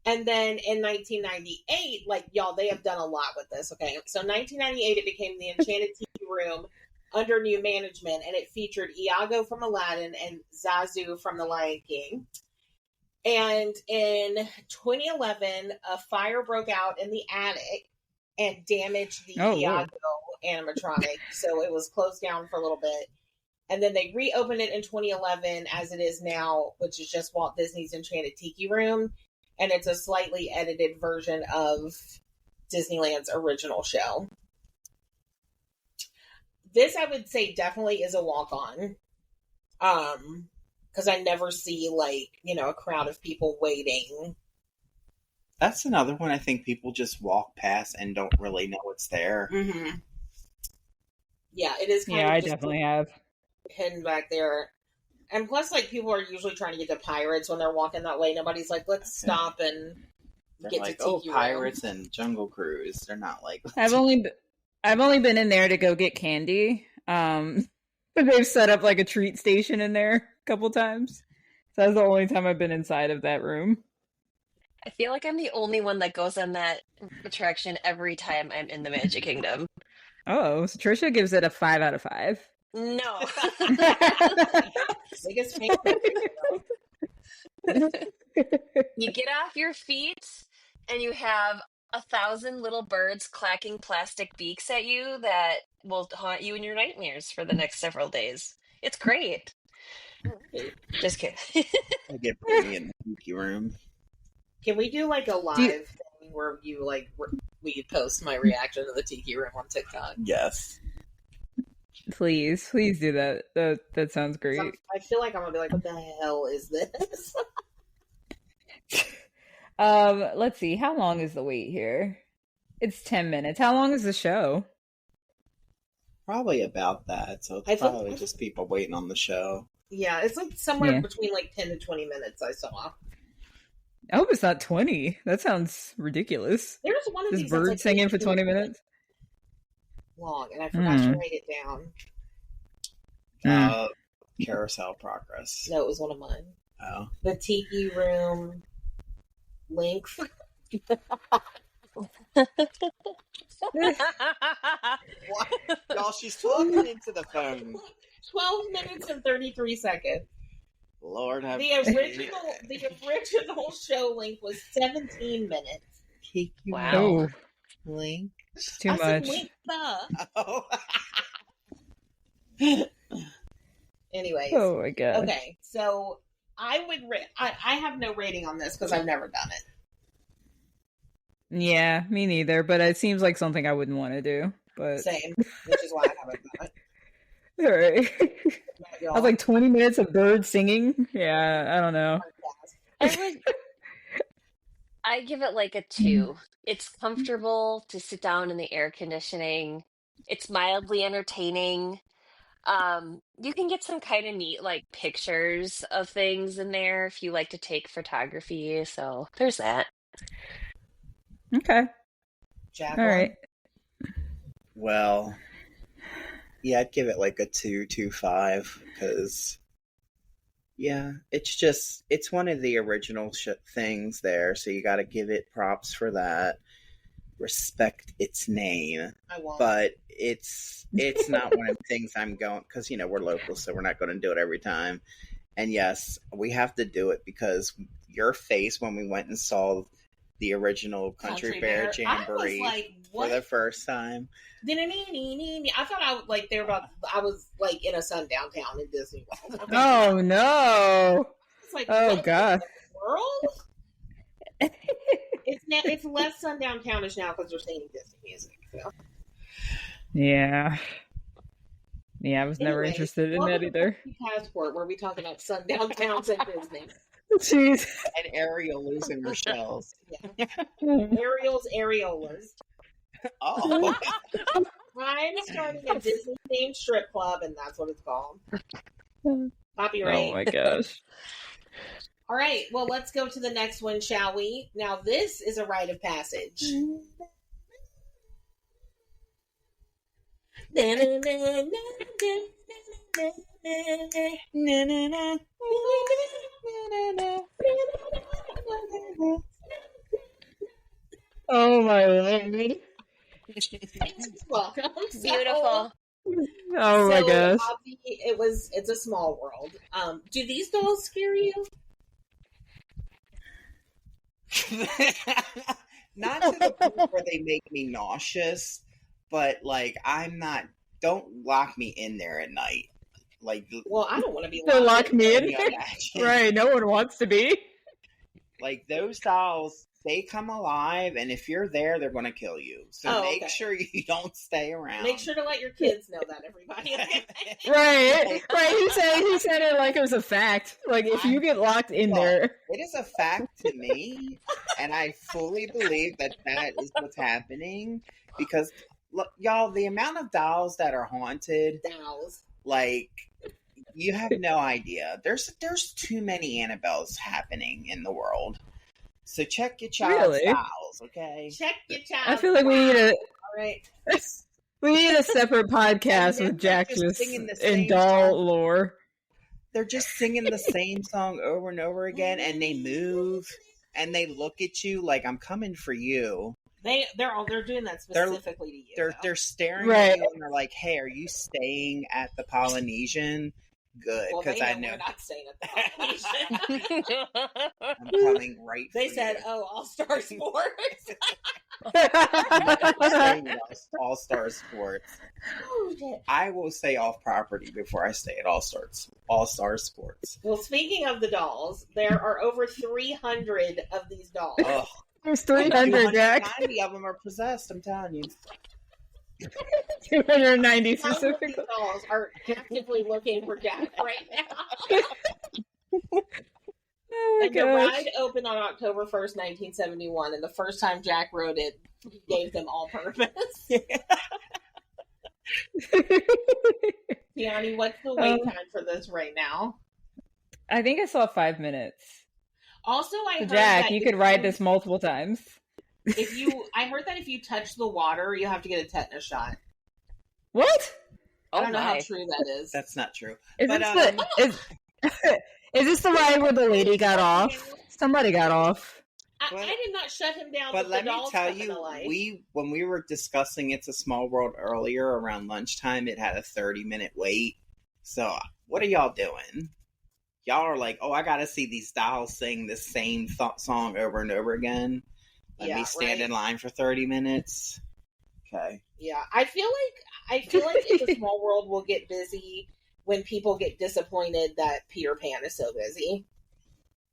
And then in 1998, like, y'all, they have done a lot with this, okay? So 1998, it became the Enchanted Tiki Room under new management, and it featured Iago from Aladdin and Zazu from The Lion King. And in 2011, a fire broke out in the attic and damaged the Iago animatronic, so it was closed down for a little bit. And then they reopened it in 2011 as it is now, which is just Walt Disney's Enchanted Tiki Room. And it's a slightly edited version of Disneyland's original show. This, I would say, definitely is a walk-on. because I never see like, a crowd of people waiting. That's another one I think people just walk past and don't really know it's there. Mm-hmm. Yeah, it is kind of I just definitely have. hidden back there. And plus, like, people are usually trying to get to Pirates when they're walking that way. Nobody's like, let's stop and They're get like, to Tiki Room. Pirates and Jungle Cruise. They're not like... I've only been in there to go get candy. But they've set up like a treat station in there a couple times. So that's the only time I've been inside of that room. I feel like I'm the only one that goes on that attraction every time I'm in the Magic Kingdom. Oh, so Tricia gives it a 5 out of 5. No. Biggest fan. You get off your feet and you have 1,000 little birds clacking plastic beaks at you that will haunt you in your nightmares for the next several days. It's great. Just kidding. I get Brittney in the Tiki Room. Can we do like a live thing where you like we post my reaction to the Tiki Room on TikTok? Yes. Please do that. That sounds great. I feel like I'm gonna be like, what the hell is this? Let's see. How long is the wait here? It's 10 minutes. How long is the show? Probably about that. So it's probably just people waiting on the show. Yeah, it's like somewhere between like 10 to 20 minutes I saw. I hope it's not 20. That sounds ridiculous. There's one of this these bird like singing for 20 minutes. Long, and I forgot to write it down. Carousel Progress. No, it was one of mine. Oh. The Tiki Room length. What? Y'all, she's talking into the phone. 12 minutes and 33 seconds. Lord have the original show length was 17 minutes. Wow. Link. It's too much. Oh. Anyways. Oh my god. Okay, so I would I have no rating on this because I've never done it. Yeah, me neither, but it seems like something I wouldn't want to do. But Same, which is why I haven't done it. All right. I was like 20 minutes of birds singing. Yeah, I don't know. I give it like a 2. It's comfortable to sit down in the air conditioning. It's mildly entertaining. You can get some kind of neat like pictures of things in there if you like to take photography. So there's that. Okay. Jacqueline? All right. Well, yeah, I'd give it like a 2.25 because, yeah, it's one of the original things there, so you got to give it props for that. Respect its name. I won't. But it's not one of the things I'm going, because, we're local, so we're not going to do it every time. And yes, we have to do it because your face when we went and saw the original Country Bear Jamboree for the first time. I thought I was like in a sundown town in Disney World. Okay. Oh no! It's like, oh god! World? It's less sundown townish now because they're singing Disney music. So. Yeah. Yeah, I was never interested in that either. Passport, where we talk about sundown towns and Disney. Jeez. And Ariel losing her shells. Yeah. Ariel's areolas. Oh. I'm starting a Disney-themed strip club, and that's what it's called. Copyright. Oh my gosh. All right, well, let's go to the next one, shall we? Now, this is a rite of passage. Oh my lord. Welcome. Beautiful. Oh my gosh. It's a small world. Do these dolls scare you? Not to the point where they make me nauseous, but like don't lock me in there at night. Like, well, I don't want to be lock me in. Right, no one wants to be. Like those dolls, they come alive, and if you're there, they're going to kill you. So make sure you don't stay around. Make sure to let your kids know that, everybody. Right. He said it like it was a fact. Like, if you get locked in there. It is a fact to me, and I fully believe that is what's happening. Because, look, y'all, the amount of dolls that are haunted, like, you have no idea. There's too many Annabelles happening in the world. So check your child's dolls, okay? Check your child. I feel like we need All right. We need a separate podcast with Jack just in doll lore. They're just singing the same song over and over again, and they move, and they look at you like, I'm coming for you. They're doing that specifically to you. They're staring at you, and they're like, hey, are you staying at the Polynesian? Good, because I know we're not staying at the Polynesian. I'm coming right for They said, All-Star Sports. All-Star Sports. I will stay off property before I stay at All-Star Sports. Well, speaking of the dolls, there are over 300 of these dolls. Oh. There's 300, Jack. 90 of them are possessed, I'm telling you. 290 specifically. These dolls are actively looking for Jack right now. And the ride opened on October 1st, 1971, and the first time Jack rode it, he gave them all purpose. Tionni, what's the wait time for this right now? I think I saw 5 minutes. Also, I heard Jack, that you could ride this multiple times. I heard that if you touch the water, you have to get a tetanus shot. What? I don't know how true that is. That's not true. Is this the ride where the lady got off? Somebody got off. I did not shut him down. But let me tell you, when we were discussing It's a Small World earlier around lunchtime, it had a 30-minute wait. So what are y'all doing? Y'all are like, I got to see these dolls sing the same song over and over again. Let me stand in line for 30 minutes. Okay. Yeah, I feel like It's a Small World will get busy when people get disappointed that Peter Pan is so busy.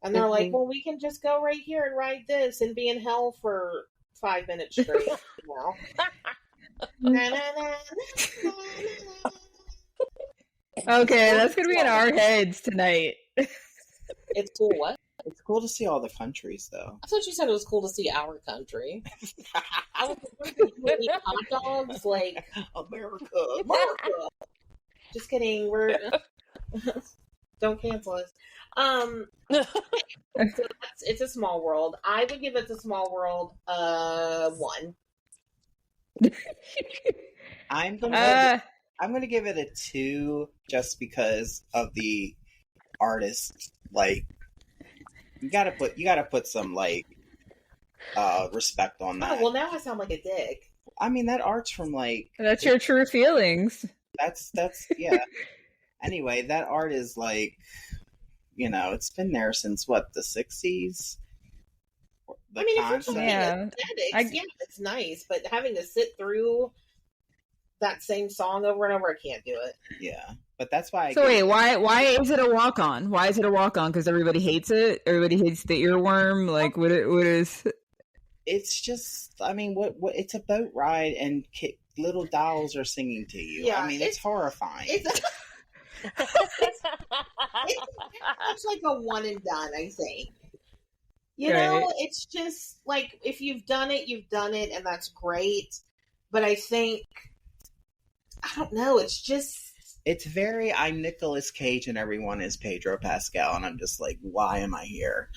And they're like, well, we can just go right here and ride this and be in hell for 5 minutes straight. Okay, that's going to be in our heads tonight. It's cool, what? It's cool to see all the countries, though. I thought you said it was cool to see our country. I was eating hot dogs, like America. Just kidding. We're don't cancel us. So It's a Small World. I would give It's a Small World 1. I'm gonna give it a 2 just because of the artist. Like, you gotta put some respect on that. Oh, well, now I sound like a dick. I mean, that art's from that's your true feelings. That's yeah. Anyway, that art is it's been there since what, the 60s. I mean, if you're talking aesthetics, it's nice, but having to sit through that same song over and over, I can't do it. Yeah, but that's why. Why is it a walk on? Why is it a walk on? Because everybody hates it. Everybody hates the earworm. Like, what is? It's just, I mean, what? It's a boat ride, and little dolls are singing to you. Yeah, I mean, it's horrifying. It's like a one and done, I think. You know, it's just like, if you've done it, you've done it, and that's great. But I think, I don't know, it's very, I'm Nicolas Cage and everyone is Pedro Pascal, and I'm just like, why am I here?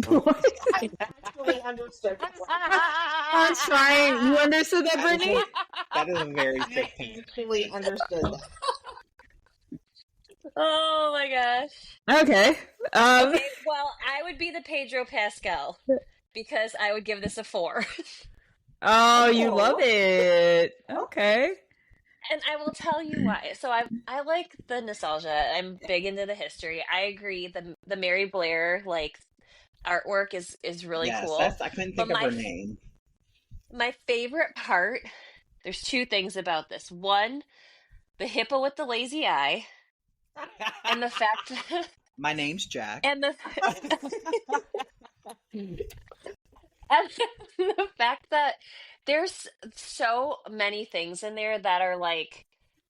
I actually understood. I'm sorry, you understood that, Brittney? That is a very thick I actually understood that. Oh my gosh. Okay. Okay, well, I would be the Pedro Pascal because I would give this a 4. Oh, you love it. Okay. And I will tell you why. So I like the nostalgia. I'm big into the history. I agree. The Mary Blair artwork is really cool. I couldn't think of her name. My favorite part, there's 2 things about this. One, the hippo with the lazy eye. And the fact my name's Jack. And And the fact that there's so many things in there that are like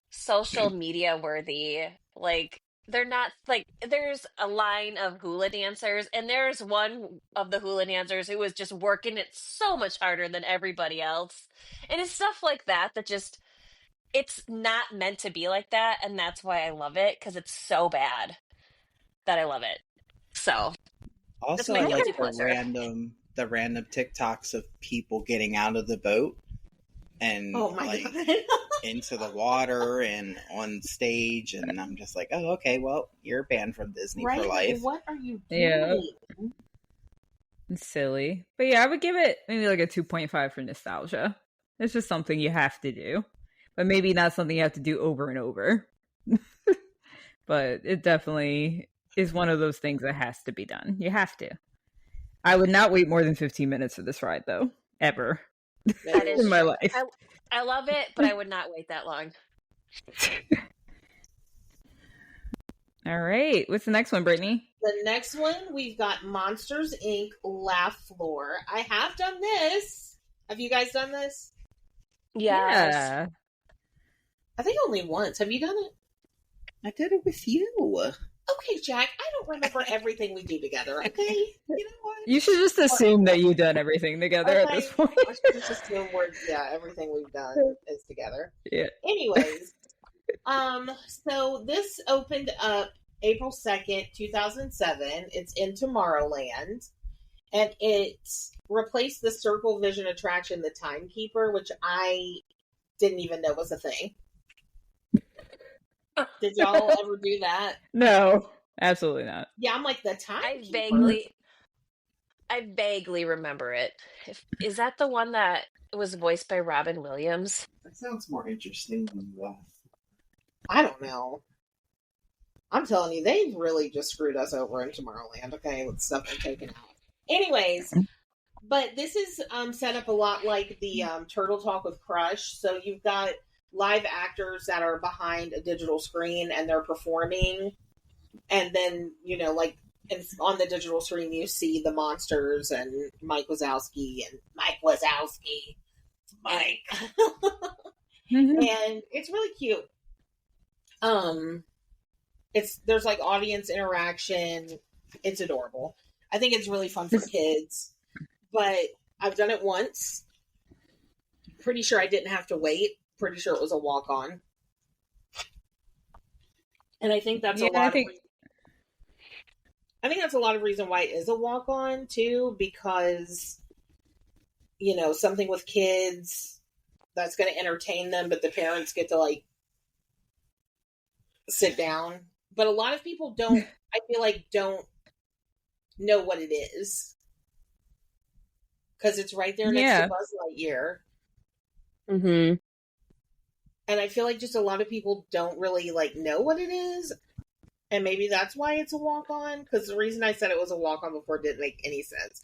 social media worthy. Like they're not like there's a line of hula dancers, and there's one of the hula dancers who was just working it so much harder than everybody else. And it's stuff like that that just it's not meant to be like that, and that's why I love it because it's so bad that I love it. So that's Also, my I guilty like pleasure. the random TikToks of people getting out of the boat and Oh my like god. into the water and on stage, and I'm just like, oh, okay, well, you're banned from Disney Right? for life. What are you doing? Yeah. It's silly. But yeah, I would give it maybe like a 2.5 for nostalgia. It's just something you have to do. But maybe not something you have to do over and over. But it definitely is one of those things that has to be done. You have to. I would not wait more than 15 minutes for this ride, though. Ever. That is In my true. life. I love it, but I would not wait that long. All right. What's the next one, Brittany? The next one, we've got Monsters Inc. Laugh Floor. I have done this. Have you guys done this? Yes. Yeah. I think only once. Have you done it? I did it with you. Okay, Jack. I don't remember everything we do together. Okay, you know what? You should just assume that you've done everything together at this point. I should just assume everything we've done is together. Yeah. Anyways, so this opened up April 2nd, 2007. It's in Tomorrowland, and it replaced the Circle Vision attraction, the Timekeeper, which I didn't even know was a thing. Did y'all ever do that? No, absolutely not. Yeah, I'm like the I Timekeeper. vaguely remember it. Is that the one that was voiced by Robin Williams? That sounds more interesting than that. I don't know. I'm telling you, they've really just screwed us over in Tomorrowland, okay, with stuff they're taking out. Anyways, but this is set up a lot like the Turtle Talk with Crush. So you've got live actors that are behind a digital screen and they're performing. And then, like on the digital screen, you see the monsters and Mike Wazowski. And it's really cute. There's like audience interaction. It's adorable. I think it's really fun for kids, but I've done it once. Pretty sure I didn't have to wait. Pretty sure it was a walk-on. And I think that's I think that's a lot of reason why it is a walk-on too, because something with kids that's going to entertain them, but the parents get to like sit down. But a lot of people don't know what it is because it's right there next to Buzz Lightyear. Mm-hmm. And I feel like just a lot of people don't really know what it is, and maybe that's why it's a walk-on. Because the reason I said it was a walk-on before didn't make any sense.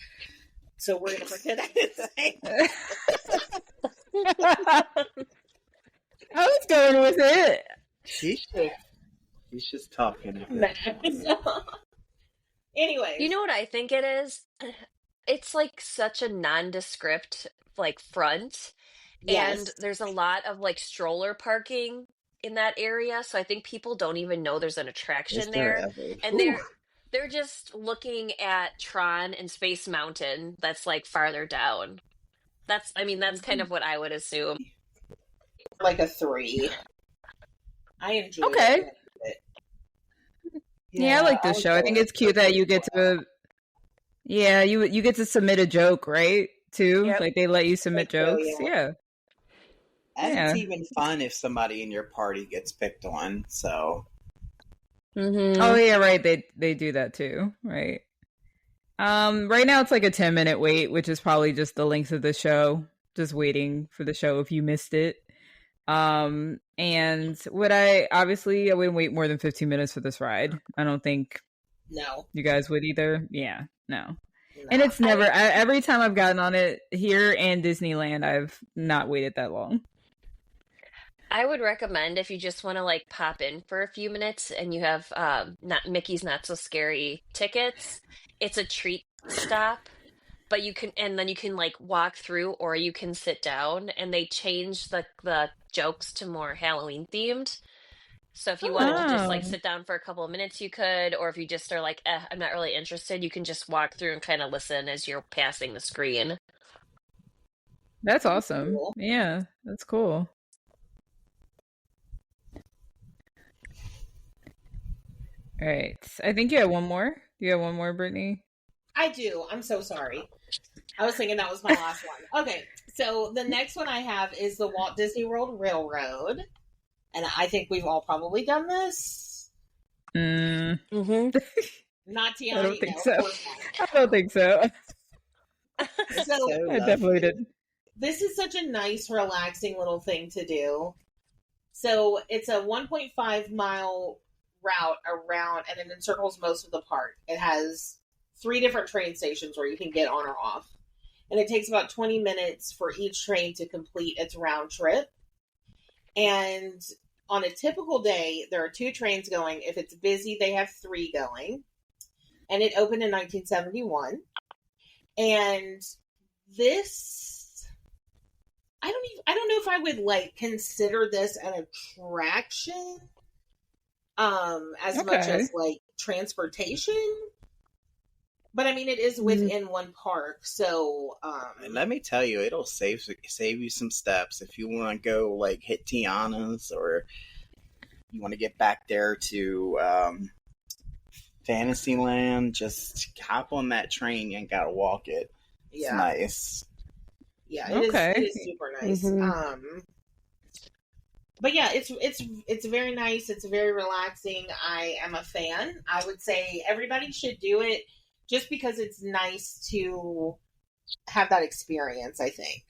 So we're gonna pretend I didn't say. I was going with it. She's just talking. Anyway, you know what I think it is? It's like such a nondescript front. yes. And there's a lot of stroller parking in that area, so I think people don't even know there's an attraction there. And they're just looking at Tron and Space Mountain that's farther down. That's kind of what I would assume. Like a 3. I enjoy it. Yeah, I like this show. I think it's cute that you get to you get to submit a joke, right? Too. Yep. Like they let you submit jokes. Yeah. And it's even fun if somebody in your party gets picked on. So. Mm-hmm. Oh yeah, right. They do that too, right? Right now it's like a 10-minute wait, which is probably just the length of the show. Just waiting for the show if you missed it. And I wouldn't wait more than 15 minutes for this ride. I don't think. No. You guys would either. Yeah. No. And it's never. Every time I've gotten on it here and Disneyland, I've not waited that long. I would recommend if you just want to pop in for a few minutes and you have not Mickey's Not So Scary tickets. It's a treat stop, but you can, and then you can like walk through or you can sit down, and they change the jokes to more Halloween themed. So if you wanted to just like Oh, sit down for a couple of minutes, you could, or if you just are like, I'm not really interested, you can just walk through and kind of listen as you're passing the screen. that's That's awesome. cool. Yeah, that's cool. All right. I think you have one more. Do you have one more, Brittany? I do. I'm so sorry. I was thinking that was my last one. Okay, so the next one I have is the Walt Disney World Railroad, and I think we've all probably done this. Mm, Mm-hmm. Not I don't Tionni, think no, of so. course I don't think so. It's not. So so I definitely lovely. did. this is such a nice, relaxing little thing to do. So it's a 1.5 mile route around, and it encircles most of the park. It has 3 different train stations where you can get on or off. And it takes about 20 minutes for each train to complete its round trip. And on a typical day, there are 2 trains going. If it's busy, they have 3 going. And it opened in 1971. And this, I don't know if I would like consider this an attraction as much Okay. as like transportation. But I mean, it is within one park, so And let me tell you, it'll save you some steps if you want to go like hit Tiana's, or you want to get back there to Fantasyland. Just hop on that train. You ain't gotta walk it. It's yeah, nice. yeah, Okay. it is super nice. Mhm. But yeah, it's very nice. It's very relaxing. I am a fan. I would say everybody should do it just because it's nice to have that experience, I think.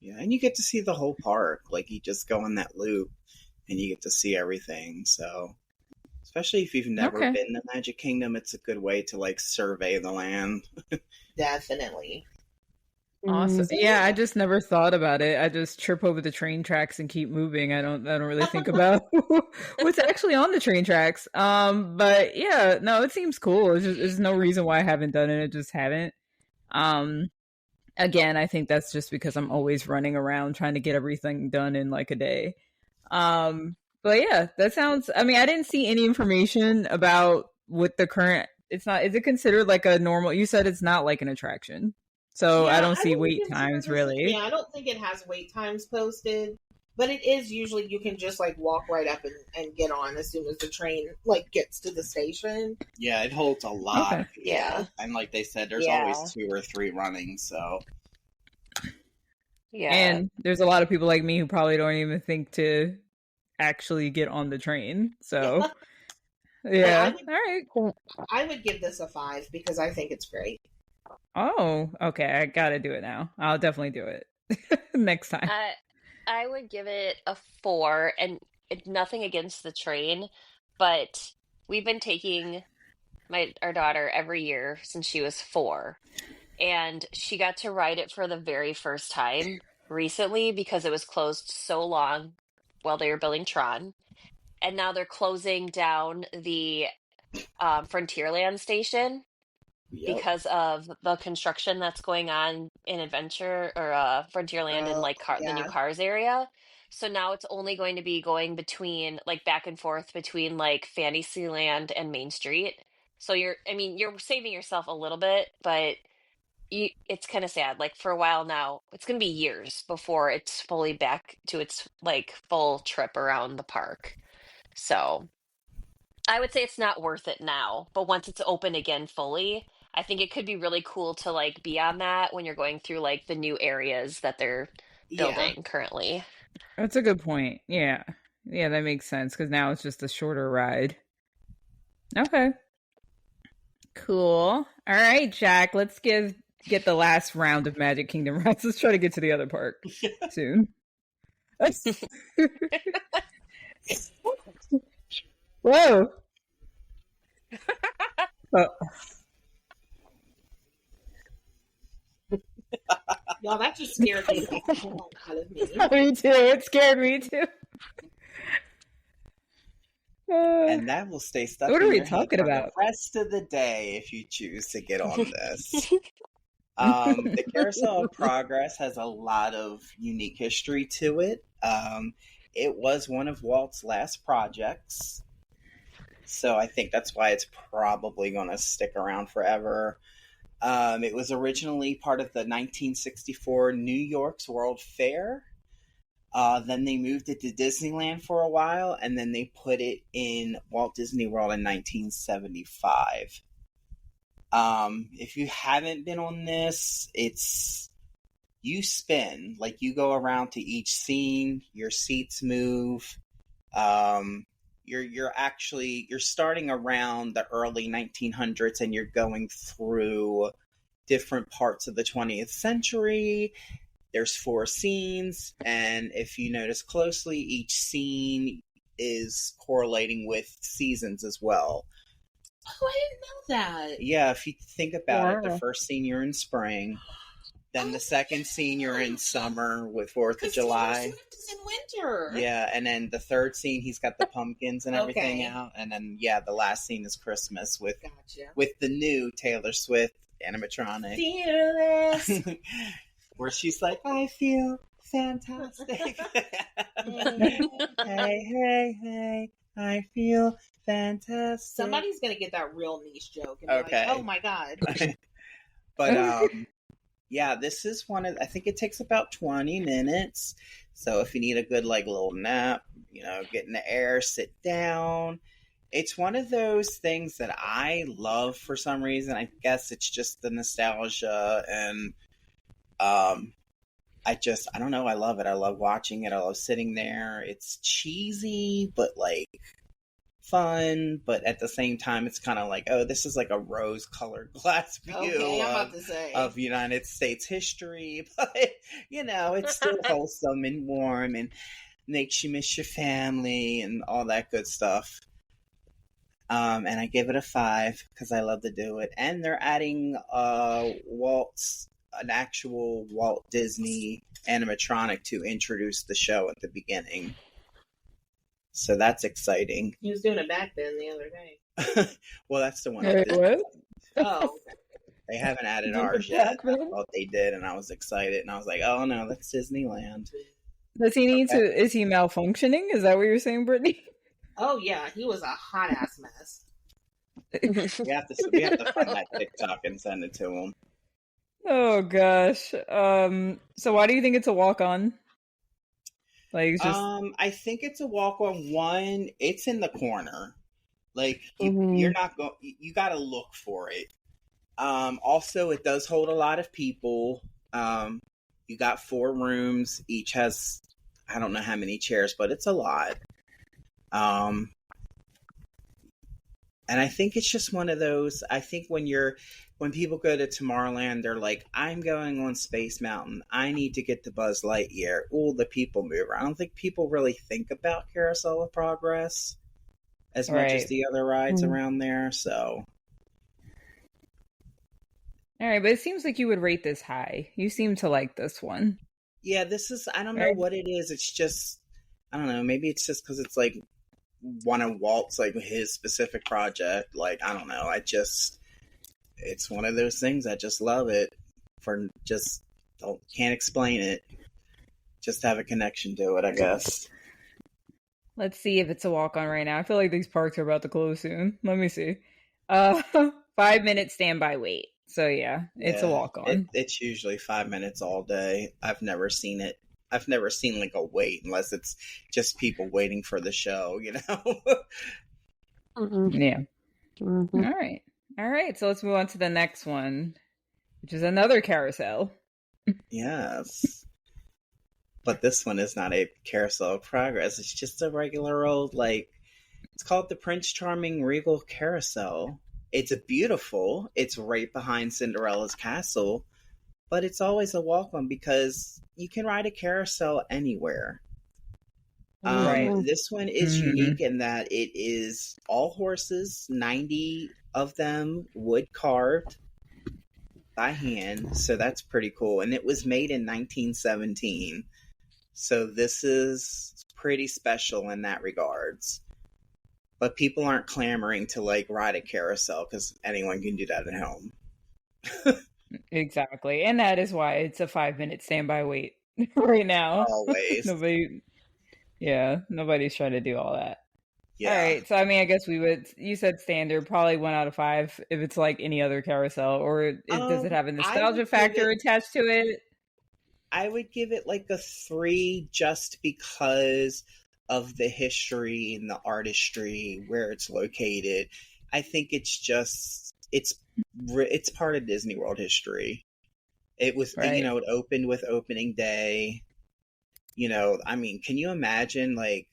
Yeah, and you get to see the whole park. Like you just go in that loop, and you get to see everything. So, especially if you've never Okay. been to Magic Kingdom, it's a good way to like survey the land. Definitely. Awesome. So Yeah, I just never thought about it. I just trip over the train tracks and keep moving. I don't really think about what's actually on the train tracks. But yeah, no, it seems cool. There's no reason why I haven't done it. I just haven't. Um Again, I think that's just because I'm always running around trying to get everything done in like a day. But yeah, that sounds, I mean, I didn't see any information about what the current, it's not, is it considered like a normal, you said it's not like an attraction. So I yeah, don't I see wouldn't wait consider times this. really. Yeah, I don't think it has wait times posted, but it is usually you can just like walk right up and get on as soon as the train like gets to the station. Yeah, it holds a lot Okay. of people. Yeah. And like they said, there's Yeah. always 2 or 3 running. So Yeah. And there's a lot of people like me who probably don't even think to actually get on the train. So yeah. All right. I would give this a 5 because I think it's great. Oh, okay. I gotta do it now. I'll definitely do it next time. I would give it a 4, and nothing against the train, but we've been taking our daughter every year since she was 4, and she got to ride it for the very first time recently because it was closed so long while they were building Tron, and now they're closing down the Frontierland station yep. because of the construction that's going on in Adventure or Frontierland in like the new Yeah. Cars area. So now it's only going to be going between like back and forth between like Fantasyland and Main Street. So you're saving yourself a little bit, but it's kind of sad. Like for a while now, it's going to be years before it's fully back to its like full trip around the park. So I would say it's not worth it now, but once it's open again fully, I think it could be really cool to like be on that when you're going through like the new areas that they're Yeah. building currently. That's a good point. Yeah. Yeah, that makes sense because now it's just a shorter ride. Okay. Cool. All right, Jack, let's get the last round of Magic Kingdom rides. Let's try to get to the other park soon. Whoa. Oh, Y'all, that just scared the hell out of me. me too. It scared me too. And that will stay stuck what are in we your head talking for about? the rest of the day if you choose to get on this. The Carousel of Progress has a lot of unique history to it. It was one of Walt's last projects, so I think that's why it's probably going to stick around forever. It was originally part of the 1964 New York's World Fair. Then they moved it to Disneyland for a while, and then they put it in Walt Disney World in 1975. If you haven't been on this, you spin, like you go around to each scene, your seats move. You're starting around the early 1900s and you're going through different parts of the 20th century. There's 4 scenes, and if you notice closely, each scene is correlating with seasons as well. Oh, I didn't know that. Yeah, if you think about it, the first scene you're in spring, then the second scene you're in summer with 4th of July. Taylor Swift is in winter. Yeah, and then the third scene he's got the pumpkins and everything out, and then the last scene is Christmas with the new Taylor Swift animatronic. Fearless. Where she's like, I feel fantastic. hey, I feel fantastic. Somebody's going to get that real niche joke and be like, oh my God. But, this is I think it takes about 20 minutes. So if you need a good, little nap, get in the air, sit down. It's one of those things that I love for some reason. I guess it's just the nostalgia and, I don't know. I love it. I love watching it. I love sitting there. It's cheesy, but fun. But at the same time, it's kind of like, oh, this is like a rose-colored glass view of United States history. But it's still wholesome and warm and makes you miss your family and all that good stuff. And I give it a 5 because I love to do it. And they're adding an actual Walt Disney animatronic to introduce the show at the beginning. So that's exciting. He was doing it back then the other day. Well, that's the one. What? Oh. They haven't added ours yet. I thought they did, and I was excited. And I was like, oh, no, that's Disneyland. Does he need to... Is he malfunctioning? Is that what you're saying, Brittany? Oh, yeah. He was a hot-ass mess. we have to find that TikTok and send it to him. Oh gosh. So why do you think it's a walk-on? It's just... I think it's a walk-on. One, it's in the corner. You're not you got to look for it. Also, it does hold a lot of people. You got 4 rooms. Each has, I don't know how many chairs, but it's a lot. And I think it's just one of those, I think when people go to Tomorrowland, they're like, I'm going on Space Mountain. I need to get to Buzz Lightyear. Ooh, the people mover. I don't think people really think about Carousel of Progress as much as the other rides around there, so. All right, but it seems like you would rate this high. You seem to like this one. Yeah, I don't know what it is. It's just, I don't know. Maybe it's just because it's one of Walt's, his specific project. I don't know. It's one of those things. I just love it can't explain it. Just have a connection to it, I guess. Let's see if it's a walk-on right now. I feel like these parks are about to close soon. Let me see. 5-minute standby wait. So yeah, it's a walk-on. It's usually 5 minutes all day. I've never seen it. I've never seen a wait unless it's just people waiting for the show, Mm-mm. Yeah. Mm-hmm. All right. So let's move on to the next one, which is another carousel. Yes. But this one is not a Carousel of Progress. It's just a regular old, it's called the Prince Charming Regal Carousel. It's beautiful. It's right behind Cinderella's castle. But it's always a walk-on because you can ride a carousel anywhere. This one is unique in that it is all horses, 90 of them wood carved by hand. So that's pretty cool. And it was made in 1917. So this is pretty special in that regards. But people aren't clamoring to like ride a carousel because anyone can do that at home. Exactly. And that is why it's a 5-minute standby wait right now. Always. Nobody's trying to do all that. Yeah. All right. So, I mean, I guess you said standard, probably 1 out of 5 if it's like any other carousel, or does it have a nostalgia factor attached to it? I would give it like a 3 just because of the history and the artistry where it's located. I think it's part of Disney World history. It was, Right. it opened with opening day. I mean, can you imagine like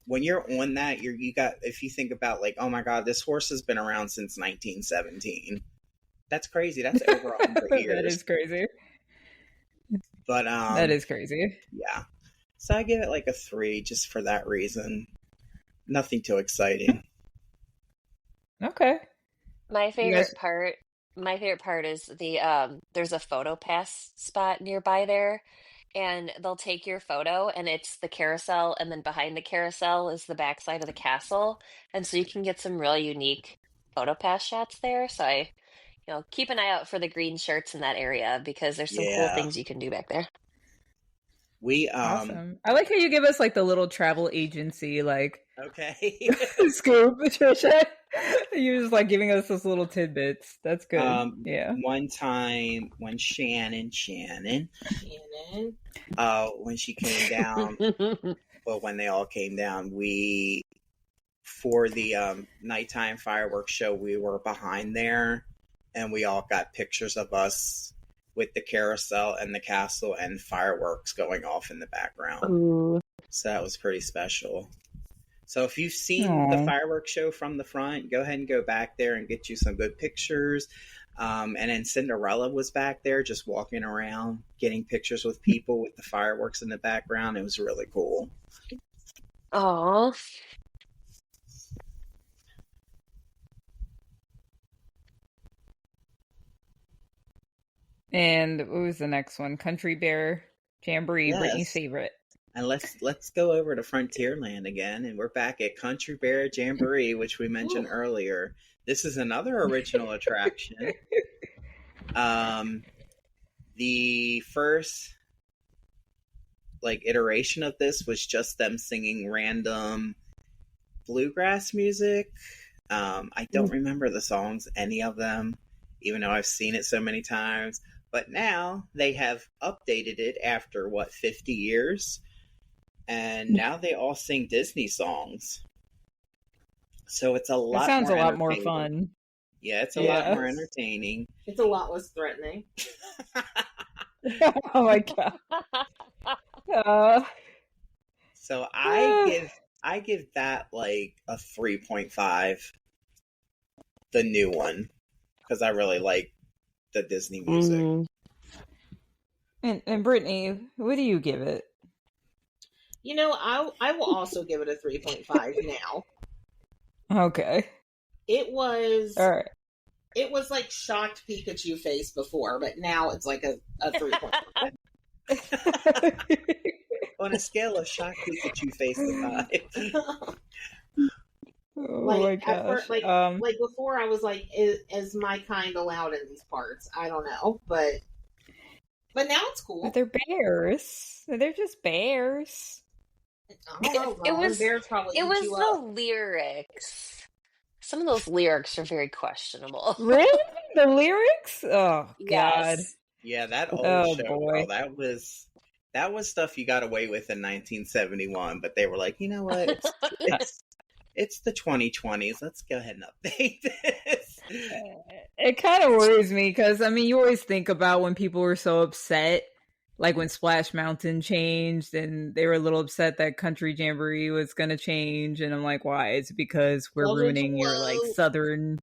when you're on that, if you think about like, oh my God, this horse has been around since 1917. That's crazy. That's over 100 years. That is crazy. But that is crazy. Yeah. So I give it like a 3 just for that reason. Nothing too exciting. Okay. My favorite part is there's a photo pass spot nearby there, and they'll take your photo and it's the carousel, and then behind the carousel is the backside of the castle. And so you can get some really unique photo pass shots there. So I, keep an eye out for the green shirts in that area because there's some cool things you can do back there. Awesome. I like how you give us like the little travel agency okay scoop, Tricia. You're just like giving us those little tidbits. That's good. Yeah. One time when Shannon, when she came down, well, when they all came down, for the nighttime fireworks show, we were behind there, and we all got pictures of us with the carousel and the castle and fireworks going off in the background. Ooh. So that was pretty special. So if you've seen the fireworks show from the front, go ahead and go back there and get you some good pictures. And then Cinderella was back there just walking around, getting pictures with people with the fireworks in the background. It was really cool. Aww. And what was the next one? Country Bear Jamboree, yes. Brittany's favorite. And let's go over to Frontierland again, and we're back at Country Bear Jamboree, which we mentioned earlier. This is another original attraction. The first iteration of this was just them singing random bluegrass music. I don't remember the songs, any of them, even though I've seen it so many times. But now they have updated it after 50 years. And now they all sing Disney songs. So it's a lot. It sounds a lot more fun. Yeah, it's a lot more entertaining. It's a lot less threatening. Oh my God. So I give that a 3.5. The new one, because I really like the Disney music. Mm. And Brittany, what do you give it? I will also give it a 3.5 now. Okay. It was all right. It was like shocked Pikachu face before, but now it's like a 3.5. On a scale of shocked Pikachu face to 5. Oh my gosh. Like before I was like, is my kind allowed in these parts? I don't know, but now it's cool. But they're bears. They're just bears. It was the lyrics. Some of those lyrics are very questionable. Really? The lyrics? Oh God. Yes. Yeah, that old show, girl, that was stuff you got away with in 1971, but they were like, you know what? It's the 2020s. Let's go ahead and update this. It kind of worries me because, you always think about when people were so upset, like when Splash Mountain changed and they were a little upset that Country Jamboree was going to change. And I'm like, why? It's because we're ruining your, Southern...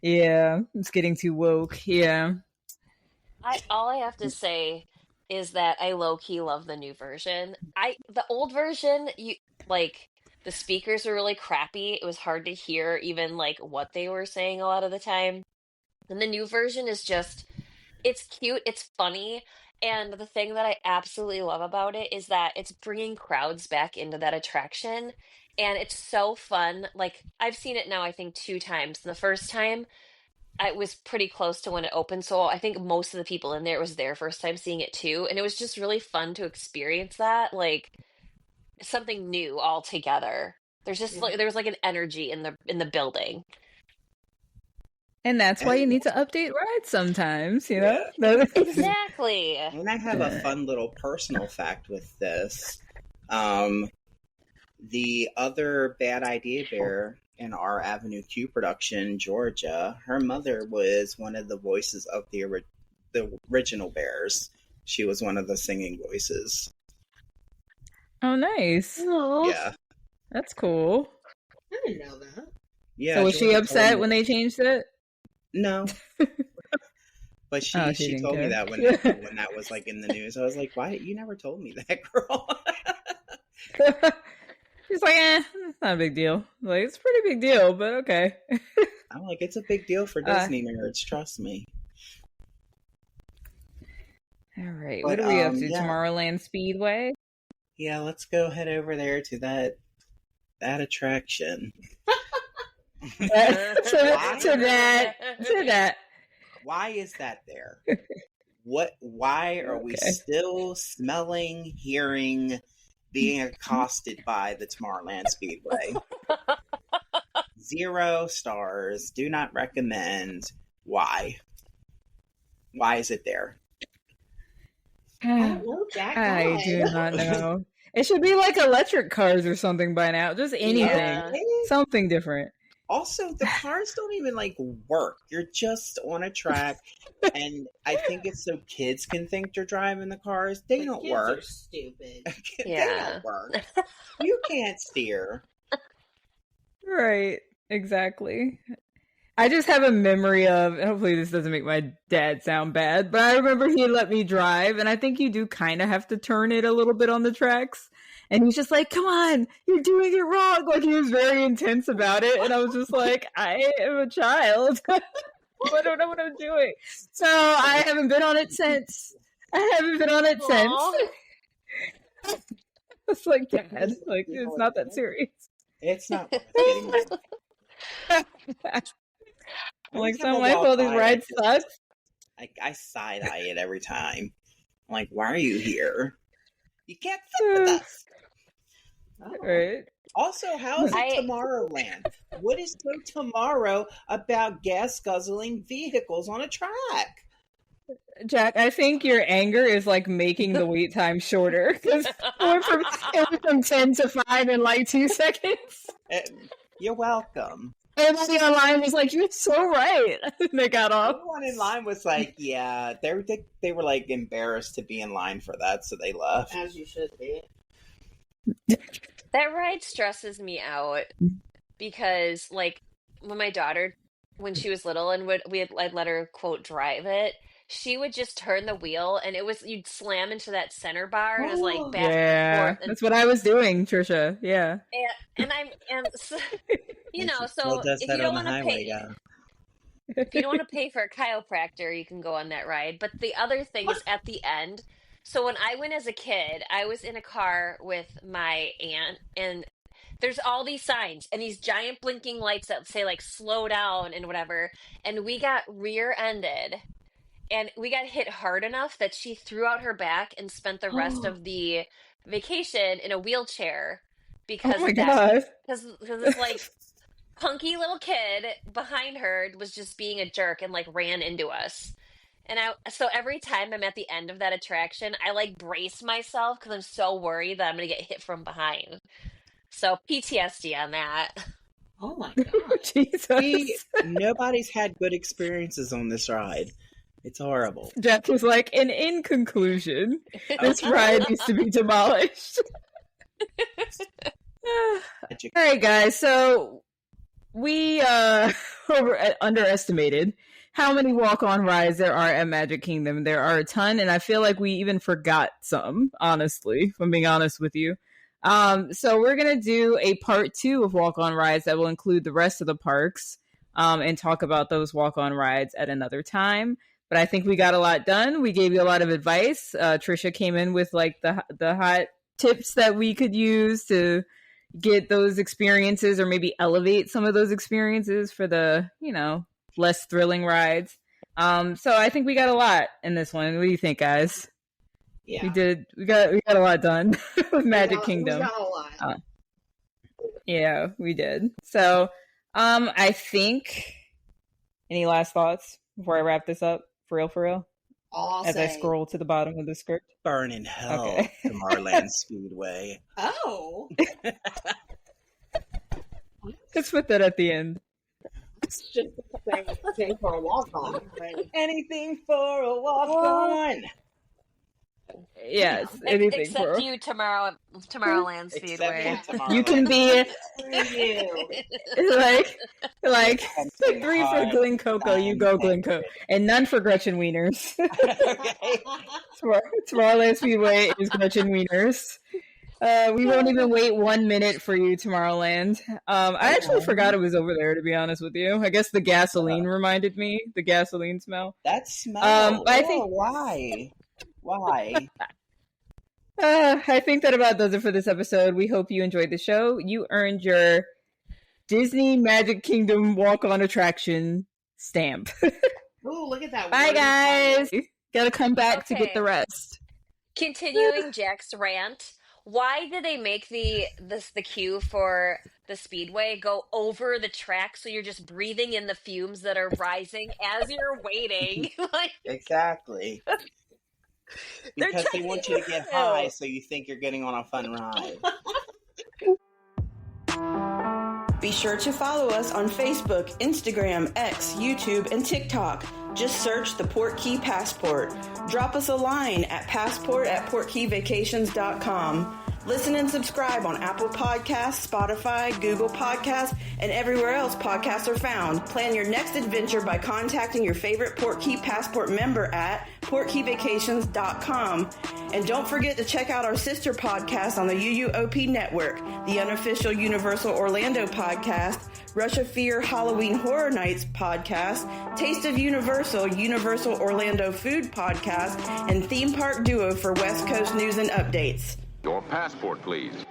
Yeah, it's getting too woke. Yeah. All I have to say is that I low-key love the new version. The old version, the speakers were really crappy. It was hard to hear even what they were saying a lot of the time. And the new version is just, it's cute, it's funny, And the thing that I absolutely love about it is that it's bringing crowds back into that attraction. And it's so fun. Like, I've seen it now, I think, 2 times. The first time, I was pretty close to when it opened. So I think most of the people in there, it was their first time seeing it too. And it was just really fun to experience that. Like, something new altogether. There's just like, there was like an energy in the building. And that's why you need to update rides sometimes, you know? Yeah. Exactly. And I have a fun little personal fact with this. The other Bad Idea Bear in our Avenue Q production, Georgia, her mother was one of the voices of the original Bears. She was one of the singing voices. Oh, nice. Aww. Yeah. That's cool. I didn't know that. Yeah. So was she upset when they changed it? No. But she told me that when that was like in the news. I was like, why? You never told me that, girl. She's like, it's not a big deal. Like, it's a pretty big deal, but okay. I'm like, it's a big deal for Disney nerds, trust me. All right, what are we up to? Tomorrowland Speedway? Yeah, let's go head over there to that attraction. to that. Why is that there? Why are we still smelling, hearing, being accosted by the Tomorrowland Speedway? 0 stars. Do not recommend. Why? Why is it there? I don't know, Jack. I do not know. It should be like electric cars or something by now. Just anything. Yeah. Something different. Also, the cars don't even like work. You're just on a track, and I think it's so kids can think they're driving the cars. They don't work. Are stupid. They don't work. You can't steer. Right. Exactly. I just have a memory of, hopefully this doesn't make my dad sound bad, but I remember he let me drive, and I think you do kind of have to turn it a little bit on the tracks. And he's just like, come on, you're doing it wrong. Like, he was very intense about it. And I was just like, I am a child. I don't know what I'm doing. So I haven't been on it since. It's like, Dad, like, it's not that serious. It's not. Like, so my fault, these rides suck. I side-eye it every time. I'm like, why are you here? You can't fit with us. Right. Also, how is it Tomorrowland? What is so tomorrow about gas guzzling vehicles on a track? Jack, I think your anger is like making the wait time shorter, because it went from 10 to 5 in like 2 seconds. You're welcome. Everybody online was like, "You're so right." They got off. Everyone in line was like, "Yeah." They were like embarrassed to be in line for that, so they left. As you should be. That ride stresses me out because, like, when my daughter, when she was little, and I'd let her quote drive it, she would just turn the wheel, and you'd slam into that center bar, and it was like back and forth. And, that's what I was doing, Tricia. Yeah, and so, you know, so if you don't want to pay, if you don't want to pay for a chiropractor, you can go on that ride. But the other thing is at the end. So when I went as a kid, I was in a car with my aunt, and there's all these signs and these giant blinking lights that say like slow down and whatever. And we got rear-ended, and we got hit hard enough that she threw out her back and spent the rest of the vacation in a wheelchair because of that. Because this like punky little kid behind her was just being a jerk and like ran into us. And so every time I'm at the end of that attraction, I like brace myself because I'm so worried that I'm going to get hit from behind. So PTSD on that. Oh my God. Jesus. Nobody's had good experiences on this ride. It's horrible. Jeff was like, and in conclusion, this ride needs to be demolished. All right, guys. So we underestimated how many walk-on rides there are at Magic Kingdom. There are a ton, and I feel like we even forgot some, honestly, if I'm being honest with you. So we're going to do a part 2 of walk-on rides that will include the rest of the parks and talk about those walk-on rides at another time. but I think we got a lot done. We gave you a lot of advice. Tricia came in with like the hot tips that we could use to get those experiences, or maybe elevate some of those experiences for the, less thrilling rides. So I think we got a lot in this one. What do you think, guys? Yeah, we got a lot done with Magic Kingdom. We got a lot. Yeah, we did. So, I think, any last thoughts before I wrap this up? For real? As I scroll to the bottom of the script. Burn in hell, Okay. Tomorrowland Speedway. Oh. Let's put that at the end. It's just saying for a walk on. Anything for a walk on. Yes, anything except for you, Tomorrowland Speedway. you can be like Something 3 for hard. Glen Coco. You go Glen Coco, and none for Gretchen Wieners. Okay. Tomorrowland Speedway is Gretchen Wieners. We won't even wait 1 minute for you, Tomorrowland. I actually forgot it was over there, to be honest with you. I guess the gasoline reminded me, the gasoline smell. That smell. I think Why? I think that about does it for this episode. We hope you enjoyed the show. You earned your Disney Magic Kingdom walk-on attraction stamp. Ooh, look at that. Bye, guys. Gotta come back to get the rest. Continuing Jack's rant, why did they make the queue for the Speedway go over the track so you're just breathing in the fumes that are rising as you're waiting? Exactly. Because they want you to get high so you think you're getting on a fun ride. Be sure to follow us on Facebook, Instagram, X, YouTube, and TikTok. Just search the Port Key Passport. Drop us a line at passport@portkeyvacations.com. Listen and subscribe on Apple Podcasts, Spotify, Google Podcasts, and everywhere else podcasts are found. Plan your next adventure by contacting your favorite Port Key Passport member at portkeyvacations.com. And don't forget to check out our sister podcast on the UUOP network, the unofficial Universal Orlando podcast, Rush of Fear Halloween Horror Nights podcast, Taste of Universal Orlando Food podcast, and Theme Park Duo for West Coast news and updates. Your passport, please.